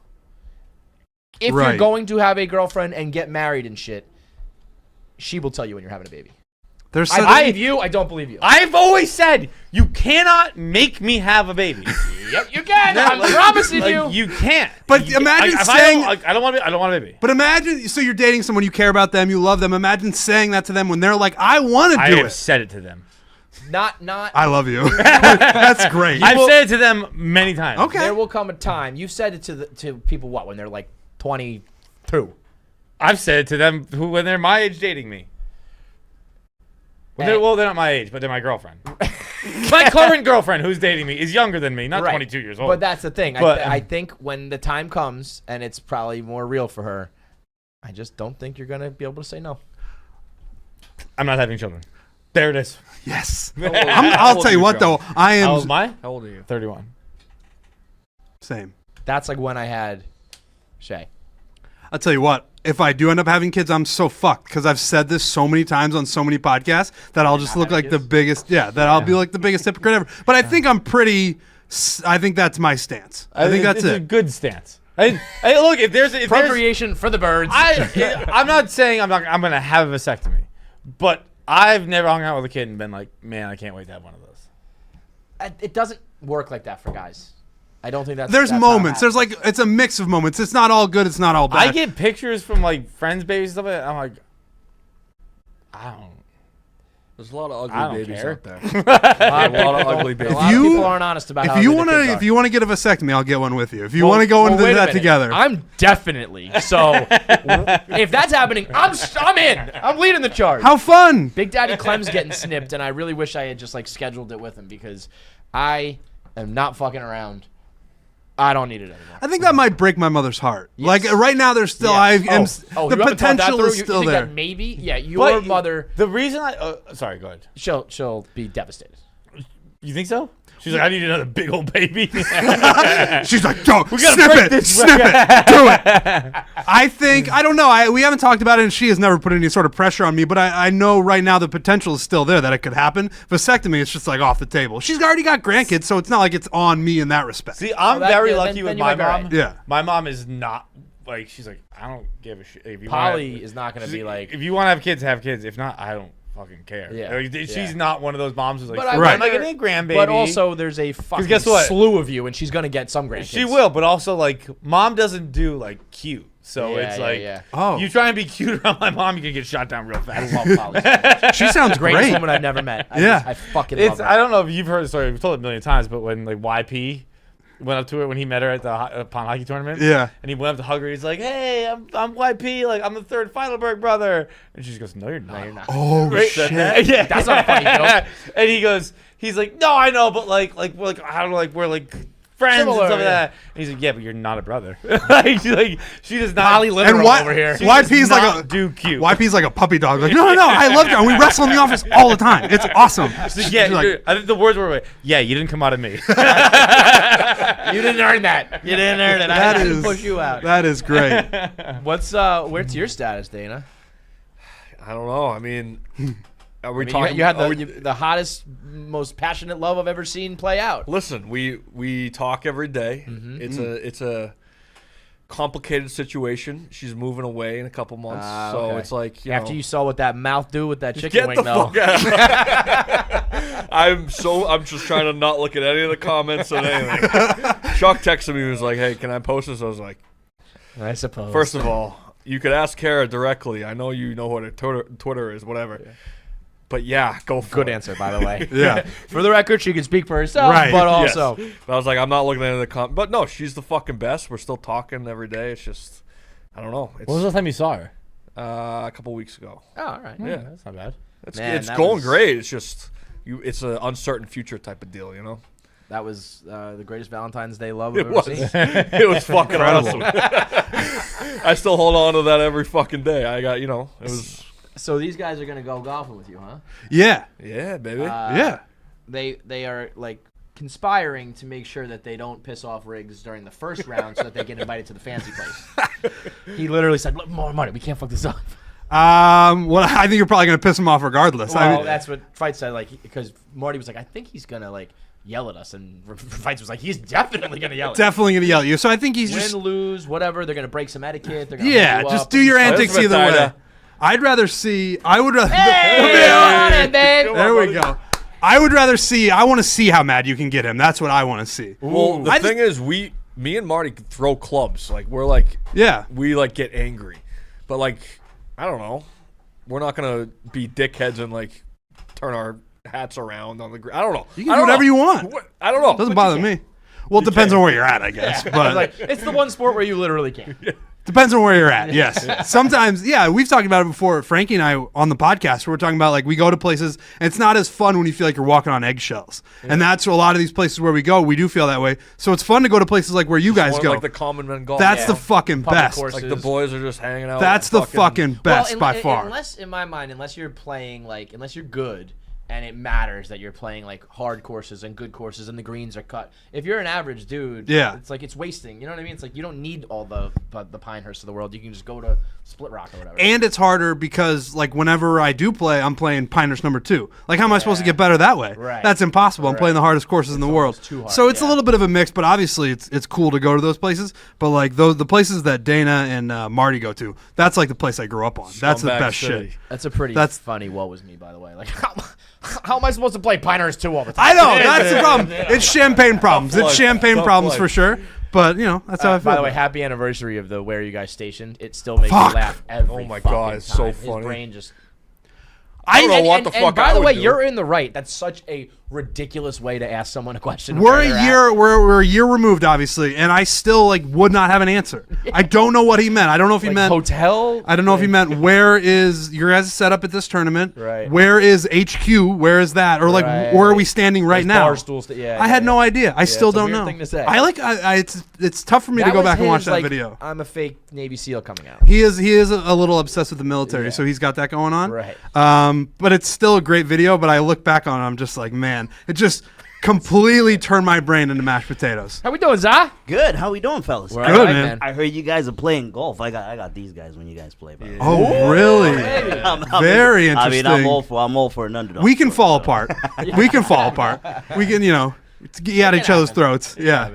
If you're Right. going to have a girlfriend and get married and shit, she will tell you when you're having a baby. There's I believe you. I don't believe you. I've always said you cannot make me have a baby. Yep, you can. I'm promising you. You can't. But imagine if saying- I don't want a baby. But imagine, so you're dating someone, you care about them, you love them. Imagine saying that to them when they're like, I want to I do have it. said it to them. Not. I love you. That's great. I've said it to them many times. Okay. There will come a time. You've said it to people when they're like 22. I've said it to them when they're my age dating me. Well, they're not my age, but they're my girlfriend. My current girlfriend, who's dating me, is younger than me, not Right. 22 years old. But that's the thing. But, I think when the time comes and it's probably more real for her, I just don't think you're gonna be able to say no. I'm not having children. There it is. Yes. How I'll old tell are you you, what, Joe? though. I How old am am I? How old are you? 31. same. That's like when I had Shay. I'll tell you what. If I do end up having kids, I'm so fucked because I've said this so many times on so many podcasts that I'll just look like the biggest. Yeah, that I'll be like the biggest hypocrite ever. But I think I'm pretty. I think that's my stance. I think that's it's a it. good stance. Hey, look, if there's Procreation for the birds. I'm not saying I'm gonna have a vasectomy, but I've never hung out with a kid and been like, man, I can't wait to have one of those. It doesn't work like that for guys. I don't think that's. There's that's how it moments. There's happens. like it's a mix of moments. It's not all good. It's not all bad. I get pictures from like friends' babies and stuff like that. I'm like, I don't. There's a lot of I ugly don't babies care. out there. A lot of ugly babies. A lot of people aren't honest about how If you want to, if you want to get a vasectomy, I'll get one with you. If you Well- want to go well, into wait a that minute. together, I'm definitely so. If that's happening, I'm in. I'm leading the charge. how fun! Big Daddy Clem's getting snipped, and I really wish I had just like scheduled it with him because I am not fucking around. I don't need it anymore. I think that might break my mother's heart. Yes. Like right now, there's still the you haven't thought that potential through? is You still think there. that maybe, yeah, your mother. The reason sorry, go ahead. She'll be devastated. You think so? She's like, I need another big old baby. She's like, don't We gotta snip break it, this snip it, do it. I don't know. We haven't talked about it, and she has never put any sort of pressure on me. But I know right now the potential is still there that it could happen. Vasectomy, it's just like off the table. She's already got grandkids, so it's not like it's on me in that respect. See, I'm Well, very then lucky with you my might be mom. right. Yeah. My mom is not like, she's like, I don't give a shit. If you Polly is not going to be like. if you want to have kids, have kids. If not, I don't fucking care. Yeah. Like, she's Yeah. not one of those moms who's like, But I Right. I'm like, wonder- it ain't grandbaby. But also, there's a fucking guess what? slew of you, and she's going to get some grandkids. she will. But also, like, mom doesn't do like cute. So Yeah, it's yeah, like, yeah. Oh. you try and be cute around my mom, you can get shot down real I fast. love Polly. So much. She sounds Greatest great. woman I've never met. Yeah. I fucking love It's her. I don't know if you've heard the story. We've told it a million times, but when like YP went up to her when he met her at the pond hockey tournament, Yeah. and he went up to hug her. He's like, "Hey, I'm YP. Like I'm the third Feidelberg brother," and she just goes, "No, you're not. No, you're not. Oh Right? shit! Yeah, That's not a funny joke. And he's like, "No, I know, but like we're like I don't know, like we're like friends Similar, and stuff like yeah. that." And he's like, "Yeah, but you're not a brother." like she does not. Polly literal And over here. She does YP's like not a do cute. YP's like a puppy dog. Like, no, I loved her. And we wrestle in the office all the time. It's awesome. She's like, yeah, She's like, I think the words were, "Yeah, you didn't come out of me." You didn't earn that. You didn't earn it. I That didn't is- push you out. that is great. Where's your status, Dana? I don't know. I mean, are we I mean, talking? you had are we- the hottest, most passionate love I've ever seen play out. Listen, we talk every day. Mm-hmm. It's a complicated situation. She's moving away in a couple months, so okay. it's like After know, you saw what that mouth do with that chicken get wing, the though. fuck out. I'm just trying to not look at any of the comments or anything. Chuck texted me. He was like, "Hey, can I post this?" I was like, I suppose. first of all, you could ask Kara directly. I know you know what a Twitter is, whatever. Yeah. But yeah, go for Good it. answer, by the way. Yeah. For the record, she can speak for herself, Right. but Yes. also. But I was like, I'm not looking at any of the comments. But no, she's the fucking best. We're still talking every day. It's just, I don't know. It's When was the last time you saw her? a couple weeks ago. Oh, all right. Yeah. That's not bad. Man, It's that going was- great. It's just it's an uncertain future type of deal, you know. That was the greatest Valentine's Day love It I've was. ever seen. It was fucking awesome. I still hold on to that every fucking day. I got, it was. So these guys are going to go golfing with you, huh? Yeah. Yeah, baby. Yeah. They are, like, conspiring to make sure that they don't piss off Riggs during the first round so that they get invited to the fancy place. He literally said, "Look, more money. We can't fuck this up." Well, I think you're probably gonna piss him off regardless. Well, that's what Feits said, like, because Marty was like, "I think he's going to, like, yell at us," and Feits was like, "He's definitely going to yell at us. definitely gonna yell at you. So I think he's Win, just lose, whatever. They're going to break some etiquette. They're gonna yeah, hold you just up. do your And- antics Elizabeth either way. Ida. I'd rather see. I would rather. Hey, on it, babe. There we go. I would rather see. I want to see how mad you can get him. That's what I want to see. Well, the I thing is, me and Marty could throw clubs. Like we're like, Yeah. we like get angry, but like, I don't know. We're not gonna be dickheads and like turn our hats around on the ground. I don't know. You can do whatever you want. I don't know. Doesn't bother me. Well, it depends on where you're at, I guess. But Like, it's the one sport where you literally can't. depends on where you're at. Yes. Sometimes, yeah, we've talked about it before. Frankie and I on the podcast, where we're talking about like we go to places and it's not as fun when you feel like you're walking on eggshells. And that's a lot of these places where we go. We do feel that way. So it's fun to go to places like where you guys One of, go. like the common men golf. That's Yeah. the fucking Public best. courses. like the boys are just hanging out. That's and the fucking best Well, by far. Unless, in my mind, unless you're playing, like, unless you're good and it matters that you're playing, like, hard courses and good courses and the greens are cut. If you're an average dude, Yeah. it's like it's wasting. You know what I mean? It's like you don't need all the Pinehurst of the world. You can just go to Split Rock or whatever. And it's harder because, like, whenever I do play, I'm playing Pinehurst number 2. Like, how am I supposed to get better that way? Right. That's impossible. I'm playing the hardest courses in the world. too hard, So it's a yeah. little bit of a mix, but obviously it's cool to go to those places. But, like, the places that Dana and Marty go to, that's, like, the place I grew up on. That's the Scumbag best City. shit. That's a pretty That's- funny woe was me, by the way. Like, how am I supposed to play Pinehurst 2 all the time? I know. That's the problem. It's champagne problems. It's life. champagne Tough problems life. for sure. But, you know, that's how I feel. By the way, about it. happy anniversary of the Where You Guys stationed. It still makes Fuck. me laugh every Oh my fucking God, it's so time. funny. His brain just I don't know what the fuck. And by I the would way, do. you're in the right. That's such a ridiculous way to ask someone a question. We're where a they're at. year. We're a year removed, obviously, and I still would not have an answer. I don't know what he meant. I don't know if he Like meant hotel. I don't know if he meant where is your guys' setup at this tournament? Right. Where is HQ? Where is that? Or like Right. where are we standing right Like now? Barstool I had no idea. I still it's a don't weird know. thing to say. I like. It's tough for me to That go was back and watch his, that like, video. I'm a fake Navy SEAL coming out. He is a little obsessed with the military, Yeah. so he's got that going on. Right. But it's still a great video. But I look back on it, I'm just like, man, it just completely turned my brain into mashed potatoes. How we doing, Zah? Good. How we doing, fellas? We're Good, all right, man. I heard you guys are playing golf. I got these guys when you guys play. Bro. Oh, really? Very I interesting. mean, I'm all for an underdog. We can fall apart. We can fall apart. We can, get at each other's throats. Yeah.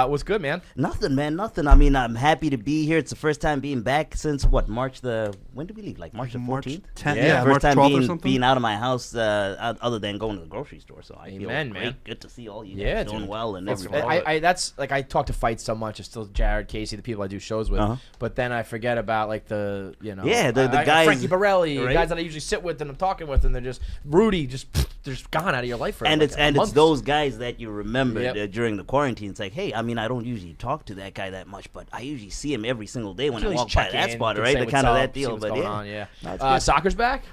What's good, man? Nothing, man. Nothing. I mean, I'm happy to be here. It's the first time being back since when did we leave? Like March the 14th? 10th. Yeah, Yeah, March First time 12th or something. being out of my house other than going to the grocery store. So I feel Amen, great. man. Good to see all you Yeah, guys doing dude. well and It's- everything. that's like I talk to Feits so much. It's still Jared, Kayce, the people I do shows with. Uh-huh. But then I forget about like the Yeah, the guys- Frankie Borelli, right? guys that I usually sit with and I'm talking with, and they're just Rudy, they're just gone out of your life for And like it's months. those guys that you remember Yep. during the quarantine. It's like, hey, I mean, I don't usually talk to that guy that much, but I usually see him every single day when I Usually walk check by that in, spot, can right? say The what's kind of up, that see deal. what's But going yeah, on, yeah. That's good. Soccer's back.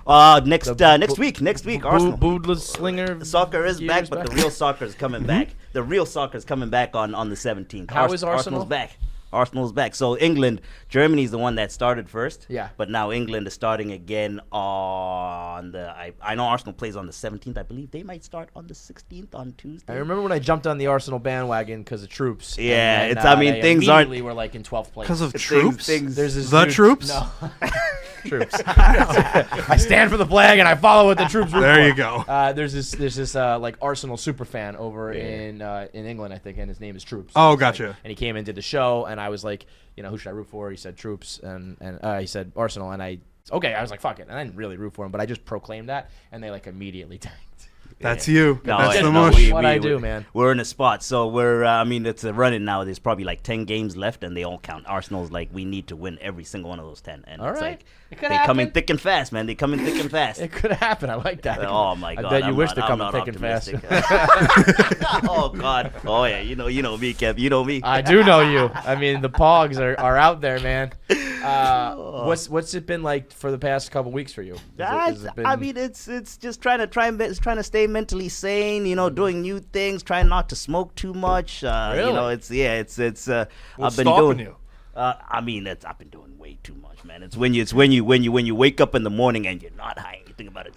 Next week. Arsenal. Boodless slinger. Soccer is years back, but the real soccer is coming back. The real soccer is coming back on the 17th. How is Arsenal? Arsenal's back. Arsenal's back. So England, Germany's the one that started first. Yeah. But now England is starting again on the. I know Arsenal plays on the 17th. I believe they might start on the 16th on Tuesday. I remember when I jumped on the Arsenal bandwagon because of troops. Yeah, and then, it's- I mean, they things aren't- immediately were like in 12th place Because of Things- troops? things- There's this The dude- troops? No. Troops. I stand for the flag and I follow what the troops root There for. you go. There's this like Arsenal super fan over in England, I think, and his name is Troops. Oh, It's gotcha. like- and he came and did the show, and I was like, who should I root for? He said Troops, and he said Arsenal, and I was like, fuck it, and I didn't really root for him, but I just proclaimed that, and they like immediately tanked. That's you. No, That's yeah, the no, mush. What I do, man. We're in a spot, so we're. I mean, it's a running now. There's probably like 10 games left, and they all count. Arsenal's like, we need to win every single one of those 10, and All it's right. like It could they coming happen. thick and fast, man. They coming thick and fast. It could happen. I like that. Oh my God! I bet you I'm wish not- they're I'm coming not thick and fast. optimistic. Oh God! Oh yeah, you know me, Kev. You know me. I do know you. I mean, the Pogs are out there, man. What's it been like for the past couple weeks for you? Has it I been- mean, it's just trying to stay mentally sane. Doing new things, trying not to smoke too much. Really? It's What's I've been stopping doing. you? I mean, I've been doing way too much, man. It's when you wake up in the morning and you're not high and you think about it.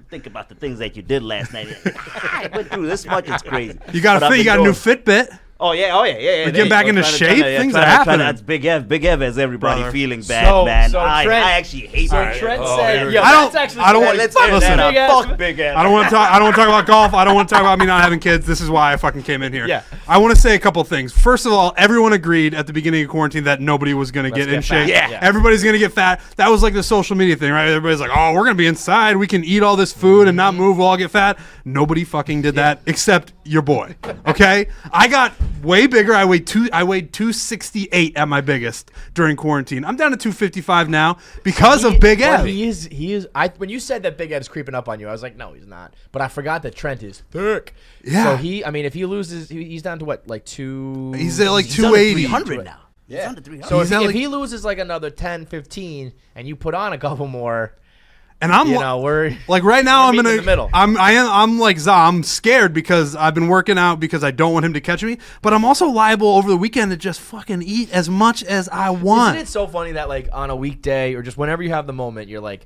Think about the things that you did last night. I went through this much. It's crazy. You got But I've you been got a new doing- Fitbit. Oh yeah. We're There getting you back go. into Trying to- shape? trying to- Things trying are to- happening. That's Big Ev has everybody Brother. feeling bad, man. so I Trent- actually hate So that. Trent Oh, said, here "Yo, we I that's don't- actually I don't yeah, want- Let's Listen, end that big up. ass- Fuck Big Ev. I don't want to talk about golf. I don't want to talk about me not having kids. This is why I fucking came in here. Yeah. I want to say a couple things. First of all, everyone agreed at the beginning of quarantine that nobody was going to get in get fat. shape. Yeah. Everybody's going to get fat. That was like the social media thing, right? Everybody's like, oh, we're going to be inside. We can eat all this food and not move. We'll all get fat. Nobody fucking did that except your boy. Okay? I got way bigger. I weighed 268 at my biggest during quarantine. I'm down to 255 now because of Big Well, Ev. he is. When you said that Big Ev's creeping up on you, I was like, no, he's not. But I forgot that Trent is thick. Yeah. So if he loses, he's down to what, like two? He's at like He's under 280. 300 now. He's Yeah. under 300. So He's if at, like- he loses like another 10, 15, and you put on a couple more, And I'm we're like right now I'm meeting gonna in the middle. I'm like Za, I'm scared because I've been working out because I don't want him to catch me, but I'm also liable over the weekend to just fucking eat as much as I want. Isn't it so funny that like on a weekday or just whenever you have the moment, you're like,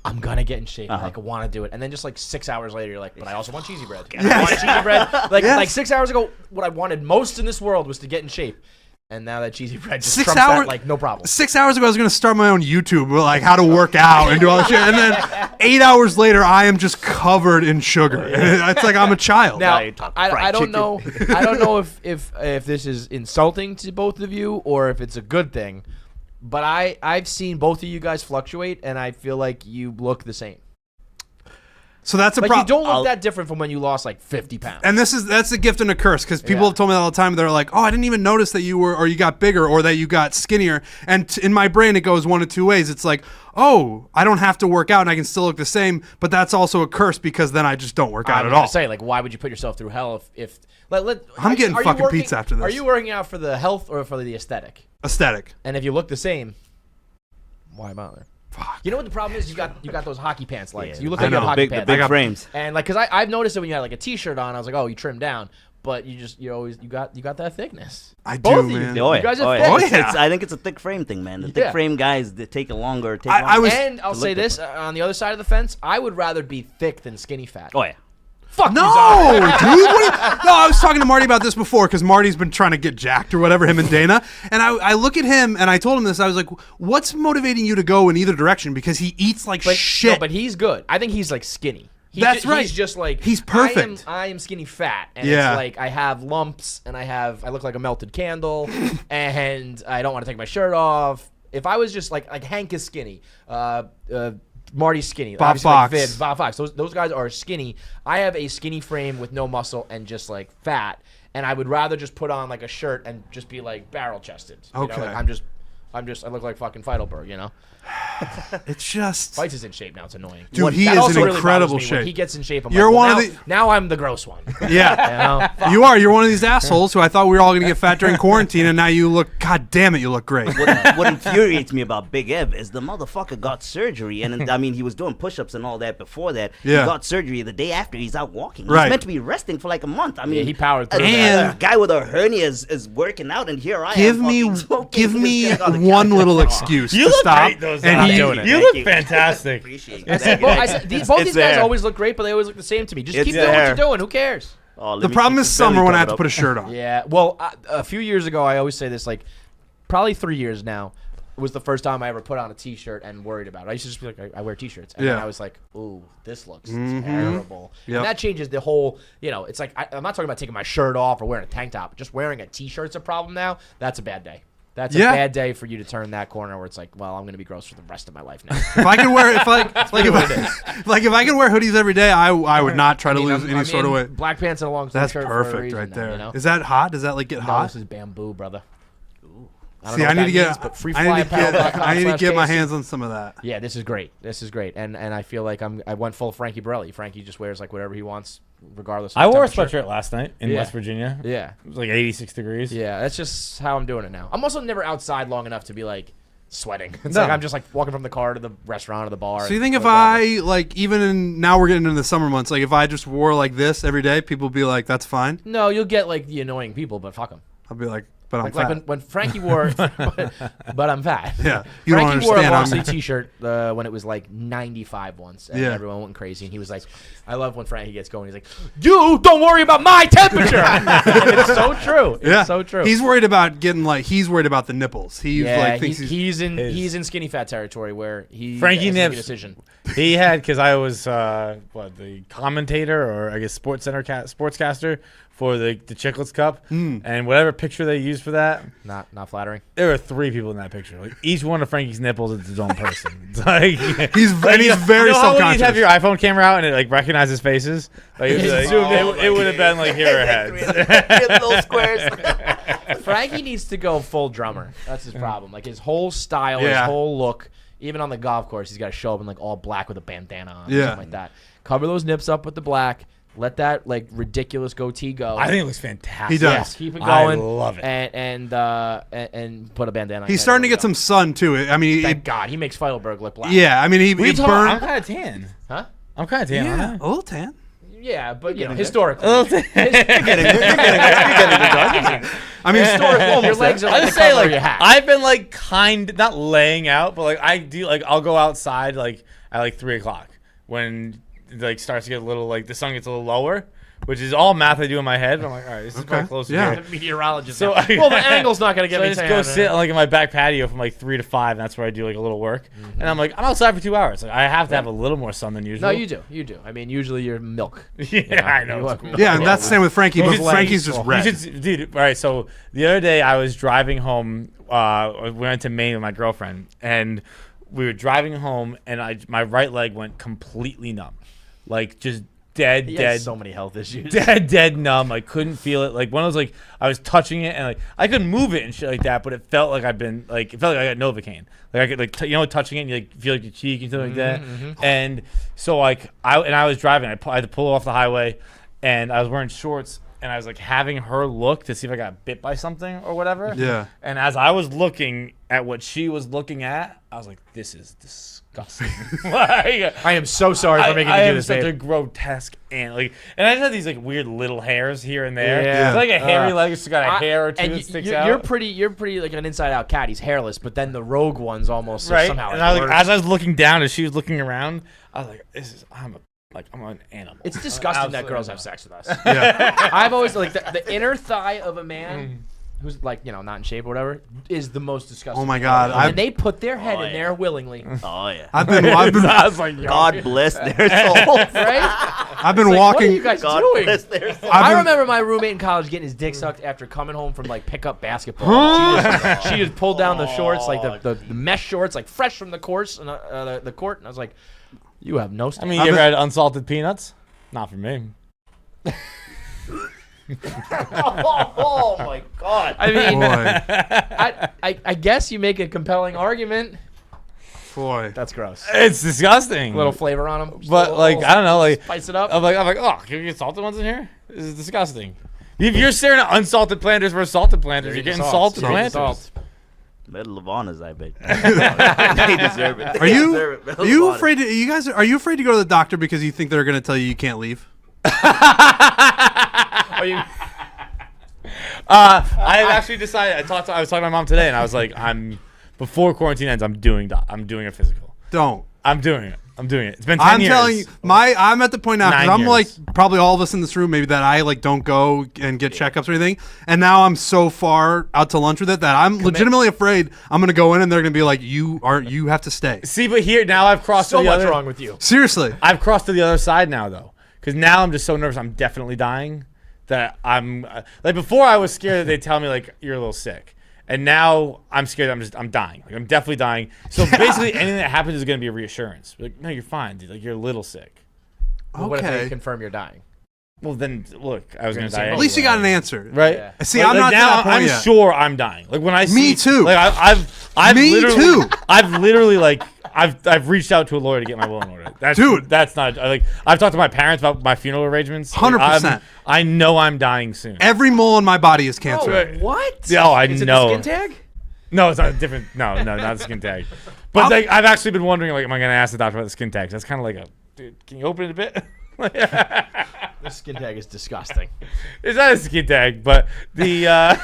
I'm gonna get in shape. I want to do it, and then just like 6 hours later, you're like, but I also want cheesy bread. I want cheesy bread. Like 6 hours ago, what I wanted most in this world was to get in shape, and now that cheesy bread just 6 trumps hours that, like no problem. 6 hours ago I was gonna start my own YouTube with like how to work out and do all that shit, and then 8 hours later I am just covered in sugar. It's like I'm a child. Now you're talking I fried don't chicken. know. I don't know if this is insulting to both of you or if it's a good thing, but I've seen both of you guys fluctuate, and I feel like you look the same. So that's a Like you problem. don't look that different from when you lost like 50 pounds. And that's a gift and a curse because people have told me that all the time. They're like, "Oh, I didn't even notice that you were, or you got bigger, or that you got skinnier." And in my brain, it goes one of two ways. It's like, "Oh, I don't have to work out, and I can still look the same." But that's also a curse because then I just don't work out at all. Say, like, why would you put yourself through hell if I'm getting fucking pizza after this. Are you working out for the health or for the aesthetic? Aesthetic. And if you look the same, why bother? Fuck. You know what the problem is? You got those hockey pants legs. You look I like you have know, hockey big, pants. the big frames. And like, cause I've noticed it when you had like a t-shirt on. I was like, oh, you trimmed down, but you got that thickness. I Both do, of man. You, Oh, you guys are yeah. thick. I think it's a thick frame thing, man. The thick frame guys that take longer. And I'll say this on the other side of the fence: I would rather be thick than skinny fat. Oh yeah. Fuck no, dude. No, I was talking to Marty about this before because Marty's been trying to get jacked or whatever, him and Dana. And I look at him and I told him this. I was like, what's motivating you to go in either direction? Because he eats like shit. No, but he's good. I think he's like skinny. That's right. He's just like he's perfect. I am skinny fat, and Yeah. it's like I have lumps, and I look like a melted candle, and I don't want to take my shirt off. If I was just like Hank is skinny, Marty's skinny, Bob obviously, Fox. like Vid, Bob Fox. Those guys are skinny. I have a skinny frame with no muscle and just like fat, and I would rather just put on like a shirt and just be like barrel chested. Okay. You know, like I'm just I look like fucking Feidelberg, you know. It's just Feits is in shape now. It's annoying. Dude, he that is also in really incredible bothers me. When shape. he gets in shape, I'm You're like, well, one of now I'm the gross one. Yeah. You know? You are. You're one of these assholes who I thought we were all going to get fat during quarantine, and now you look, God damn it, you look great. What infuriates me about Big Ev is the motherfucker got surgery, and I mean, he was doing push-ups and all that before that. Yeah. He got surgery the day after. He's out walking. Right. He's meant to be resting for like a month. I mean, he powered through. A guy with a hernia is working out, and here I Give am. me fucking one little excuse You to look stop. great, though, And he, Zach. You look fantastic. Appreciate I said, both these guys there. always look great, but they always look the same to me. Just It's keep doing what there. you're doing. Who cares? Oh, let the me problem keep is the belly summer when I have covered to put a up. shirt on. Yeah. Well, a few years ago, I always say this, like probably 3 years now, was the first time I ever put on a t-shirt and worried about it. I used to just be like, I wear t-shirts. And then Yeah. I was like, ooh, this looks terrible. Yep. And that changes the whole, it's like, I'm not talking about taking my shirt off or wearing a tank top. Just wearing a t-shirt's a problem now. That's a bad day. That's a bad day for you to turn that corner where it's like, well, I'm going to be gross for the rest of my life now. If I can wear, if I can wear hoodies every day, I would not try to lose any sort of weight. Black pants and a long sleeve That's shirt for a perfect reason right now, there. you know? Is that hot? Does that like get No, hot? this is bamboo, brother. See, I need to get. I I need to get my hands on some of that. Yeah, this is great. This is great, and I feel like I went full Frankie Borelli. Frankie just wears like whatever he wants, regardless. Of I wore a temperature. sweatshirt last night in West Virginia. Yeah, It was like 86 degrees. yeah. That's just how I'm doing it now. I'm also never outside long enough to be like sweating. It's No. like I'm just like walking from the car to the restaurant or the bar. So you think if whatever. I like now we're getting into the summer months, like if I just wore like this every day, people would be like, "That's fine." No, you'll get like the annoying people, but fuck them. I'll be like, "But I'm Like fat." when Frankie wore, but I'm fat. Yeah, you don't Frankie wore a understand. long sleeve T-shirt when it was like 95 once, and Yeah. everyone went crazy. And he was like, "I love when Frankie gets going." He's like, "You don't worry about my temperature." And it's so true. It's Yeah, so true. He's worried about he's worried about the nipples. He's like thinks he's in skinny fat territory where he Frankie has to make a Nips. decision. He had, because I was the commentator or I guess sportscaster for the Chicklets Cup, and whatever picture they used for that, Not flattering. there were 3 people in that picture. Like each one of Frankie's nipples is his own person. It's like he's very you know how when you self-conscious. have your iPhone camera out and it like recognizes faces. Like, it would have been like here are heads. Little squares. Frankie needs to go full drummer. That's his problem. Like his whole style, his Yeah. whole look. Even on the golf course, he's got to show up in like all black with a bandana on, or Yeah. something like that. Cover those nips up with the black. Let that like ridiculous goatee go. I think it looks fantastic. He does. Yes, keep it I going. love it. And put a bandana on. He's your head. starting to There get we some sun too. I mean, go. Thank God, he makes Feidelberg look black. yeah. I mean, he What are you talking about? I'm burned. kind of tan. Huh? I'm kind of tan. Yeah, aren't a little tan. Yeah, but you know, historically. I? A little tan. I mean, Historically, your legs are I like just the say color of like your hat. I've been like not laying out, but like I do like I'll go outside like at like 3:00 when it like starts to get a little like the sun gets a little lower, which is all math I do in my head. But I'm like, all right, this is probably close. Yeah. To The meteorologist. So now. Well, the angle's not gonna get so me. I just tan, go sit like in my back patio from like 3 to 5, and that's where I do like a little work. And I'm like, I'm outside for 2 hours. Like I have to have a little more sun than usual. No, you do. I mean, usually you're milk. Yeah, I know. You It's look- cool. yeah, and that's the same with Frankie. But should- Frankie's just You red. should, dude. All right, so the other day I was driving home. We went to Maine with my girlfriend, and we were driving home, and my right leg went completely numb. like just dead. He has so many health issues. Dead numb. I couldn't feel it. Like one was like I was touching it and like I couldn't move it and shit like that, but it felt like it felt like I got Novocaine. Like I could like touching it and you like feel like your cheek and stuff like that. And so like I was driving. I had to pull off the highway, and I was wearing shorts. And I was like having her look to see if I got bit by something or whatever. Yeah. And as I was looking at what she was looking at, I was like, "This is disgusting." I am so sorry for making you do this, such babe. a grotesque and I just had these like weird little hairs here and there. Yeah. It's like a hairy leg. It's got a hair or two and that sticks you're out. You're pretty like an inside out cat. He's hairless, but then the rogue one's almost right. somehow. And I was like, as I was looking down, as she was looking around, I was like, I'm an animal. It's disgusting that girls have sex with us. Yeah. I've always like the inner thigh of a man who's like not in shape or whatever is the most disgusting. Oh my God. And they put their head in there willingly. Oh yeah. I've been I was like, God bless their soul. Right? I've been Like, walking. what are you guys God doing? bless their soul. I remember my roommate in college getting his dick sucked after coming home from like pickup basketball. She just pulled down the shorts, like the mesh shorts, like fresh from the course and the court, and I was like, "You have no." I mean, you ever had unsalted peanuts? Not for me. Oh my God. I mean, Boy. I guess you make a compelling argument. Boy. That's gross. It's disgusting. A little flavor on them, But like I don't know, like spice it up. I'm like, oh, can we get salted ones in here? This is disgusting. If you're staring at unsalted planters versus salted planters, you're getting salted planters. Medal of Honors, I bet. They deserve it. Are you afraid? Are you afraid to go to the doctor because you think they're going to tell you can't leave? Are you? I actually decided. I was talking to my mom today, and I was like, before quarantine ends, I'm doing a physical. Don't. I'm doing it. It's been 10 years. I'm telling you, I'm at the point now because 9 I'm years. like probably all of us in this room, maybe that I like don't go and get checkups or anything, and now I'm so far out to lunch with it that I'm legitimately afraid I'm gonna go in and they're gonna be like, you have to stay. See, but here now I've crossed So to the much other. wrong with you. Seriously. I've crossed to the other side now though, because now I'm just so nervous. I'm definitely dying. That I'm like before I was scared that they'd tell me like you're a little sick. And now I'm scared. I'm dying. Like I'm definitely dying. So basically, anything that happens is going to be a reassurance. Like, no, you're fine, dude. Like you're a little sick. Well, what if they Okay. confirm you're dying? Well, then look, I was going to die. At least you got an answer, right? Yeah. See, Like, I'm not to now. that point I'm yet. sure I'm dying. Like when I see, Me too. Like I've Me literally, too. I've literally like I've reached out to a lawyer to get my will in order. Dude. That's not like I've talked to my parents about my funeral arrangements. Like, 100%. I know I'm dying soon. Every mole in my body is cancer. Oh, what? Yeah, I Is it know. the skin tag? No, it's not a different. No, not the skin tag. But like, I've actually been wondering, like, am I going to ask the doctor about the skin tag? That's kind of like a, dude, can you open it a bit? The skin tag is disgusting. It's not a skin tag, but the I'm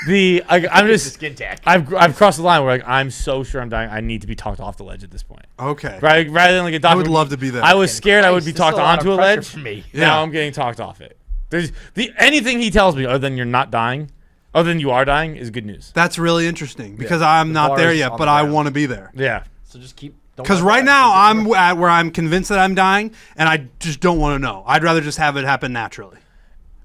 It's a just skin tag. I've crossed the line where like I'm so sure I'm dying. I need to be talked off the ledge at this point. Okay. Right, rather than like a doctor. I would love to be there. I was scared I would be Christ, talked this is a lot onto of a pressure ledge. for me. Now Yeah. I'm getting talked off it. There's anything he tells me other than you're not dying, other than you are dying, is good news. That's really interesting because I'm not bar there is yet, on but the I ground. want to be there. Yeah. So just keep. don't Because let right that- now I'm at where I'm convinced that I'm dying, and I just don't want to know. I'd rather just have it happen naturally,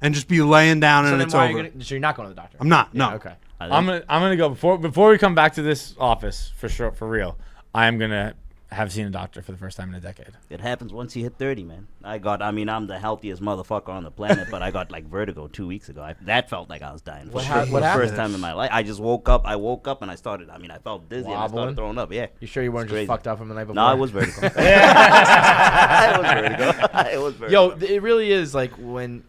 and just be laying down So and then it's why are over. you gonna, so you're not going to the doctor? I'm not. Yeah, No. Okay. I'm gonna go before we come back to this office for sure, for real. I am gonna have seen a doctor for the first time in a decade. It happens once you hit 30, man. I'm the healthiest motherfucker on the planet, but I got like vertigo 2 weeks ago. That felt like I was dying. What For hap- sure. what The happened? first time in my life. I just woke up. I woke up and I started. I felt dizzy and I Wobbling? started throwing up. Yeah. You sure you weren't It's just crazy. fucked up from the night before? No, I was vertigo. I was vertigo. I was vertigo. Yo, it really is like when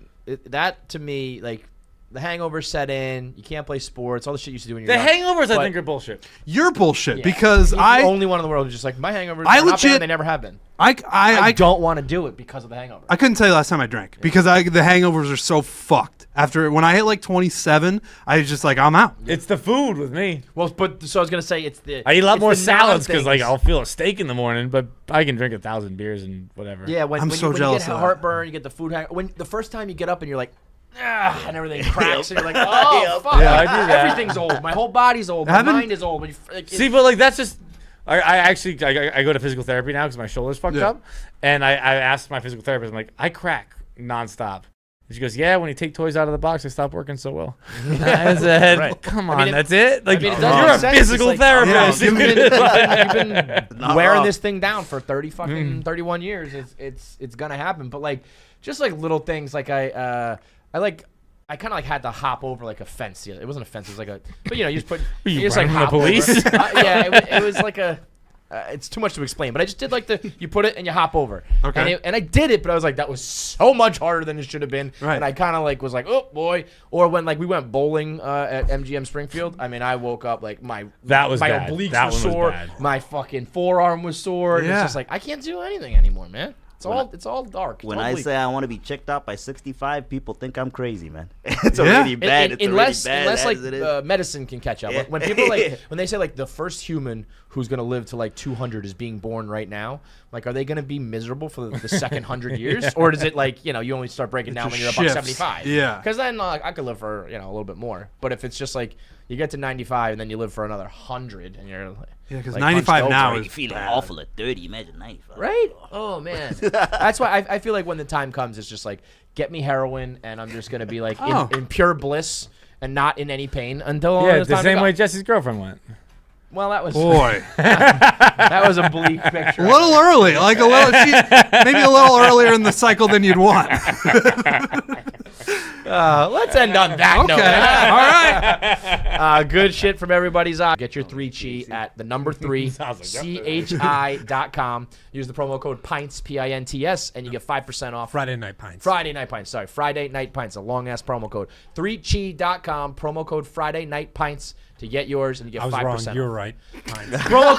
that to me, like the hangover set in. You can't play sports. All the shit you used to do when you're The young. hangovers, I But- think, are bullshit. You're bullshit Yeah. because He's the I only one in the world who's just like my hangovers. I are not legit- bad, they never have been. I I don't want to do it because of the hangover. I couldn't tell you last time I drank because the hangovers are so fucked. After when I hit like 27, I was just like I'm out. It's the food with me. Well, but so I was gonna say it's the. I eat a lot it's more the salads because like non-things. I'll feel a steak in the morning, but I can drink 1,000 beers and whatever. Yeah, when, I'm when, so you, when jealous you get of that. heartburn, you get the food hang. When the first time you get up and you're like, and everything cracks, and you're like, oh fuck, Yeah, I do that. everything's old. My whole body's old. My Haven't- mind is old. When you, like, See, but like that's just. I actually go to physical therapy now because my shoulder's fucked Yeah. up, and I asked my physical therapist, I'm like, I crack nonstop. She goes, yeah, when you take toys out of the box, they stop working so well. I said, Right. come I on, mean, that's it? Like, it does you're make a sense. physical It's like, therapist. you've been Not wearing wrong. this thing down for 31 years. It's gonna happen. But like, just like little things, like I kind of like had to hop over like a fence. Yeah, it wasn't a fence. It was like a, but you know, you just put, you just like running hop the police? over. Yeah, it was like a. It's too much to explain, but I just did like you put it and you hop over. Okay. And I did it, but I was like, that was so much harder than it should have been. Right. And I kind of like was like, oh boy. Or when like we went bowling at MGM Springfield, I mean, I woke up like my That was my bad. obliques That were one was sore, bad. my fucking forearm was sore. And Yeah. It's just like I can't do anything anymore, man. It's all dark. When It's all I bleak. say I want to be checked out by 65, people think I'm crazy, man. It's Yeah. already bad. It's unless already bad like as it is. medicine can catch up. Yeah. When people like when they say like the first human who's gonna live to like 200 is being born right now, like are they gonna be miserable for the second 100 years, or does it like you only start breaking down when just you're about shifts. 75? Yeah. Because then I could live for a little bit more. But if it's just like you get to 95 and then you live for another 100 and you're Yeah, because like, 95 hunched now over. is You're feeling bad. awful at 30. Imagine 95. Right? Oh man, that's why I feel like when the time comes, it's just like get me heroin, and I'm just gonna be like Oh. in pure bliss and not in any pain until Yeah, it's the time to same go. way Jesse's girlfriend went. Well, that was Boy, that was a bleak picture. a little early, like a little, maybe a little earlier in the cycle than you'd want. Let's end on that Okay, note. all right. Good shit from everybody's eye. Get your 3 chi at the number 3 chi.com. Use the promo code PINTS PINTS and you get 5% off. Friday Night Pints. Friday Night Pints. Sorry, Friday Night Pints. A long ass promo code. 3chi.com. Promo code Friday Night Pints to get yours and you get I was 5% wrong. off. You're right. Pints. Promo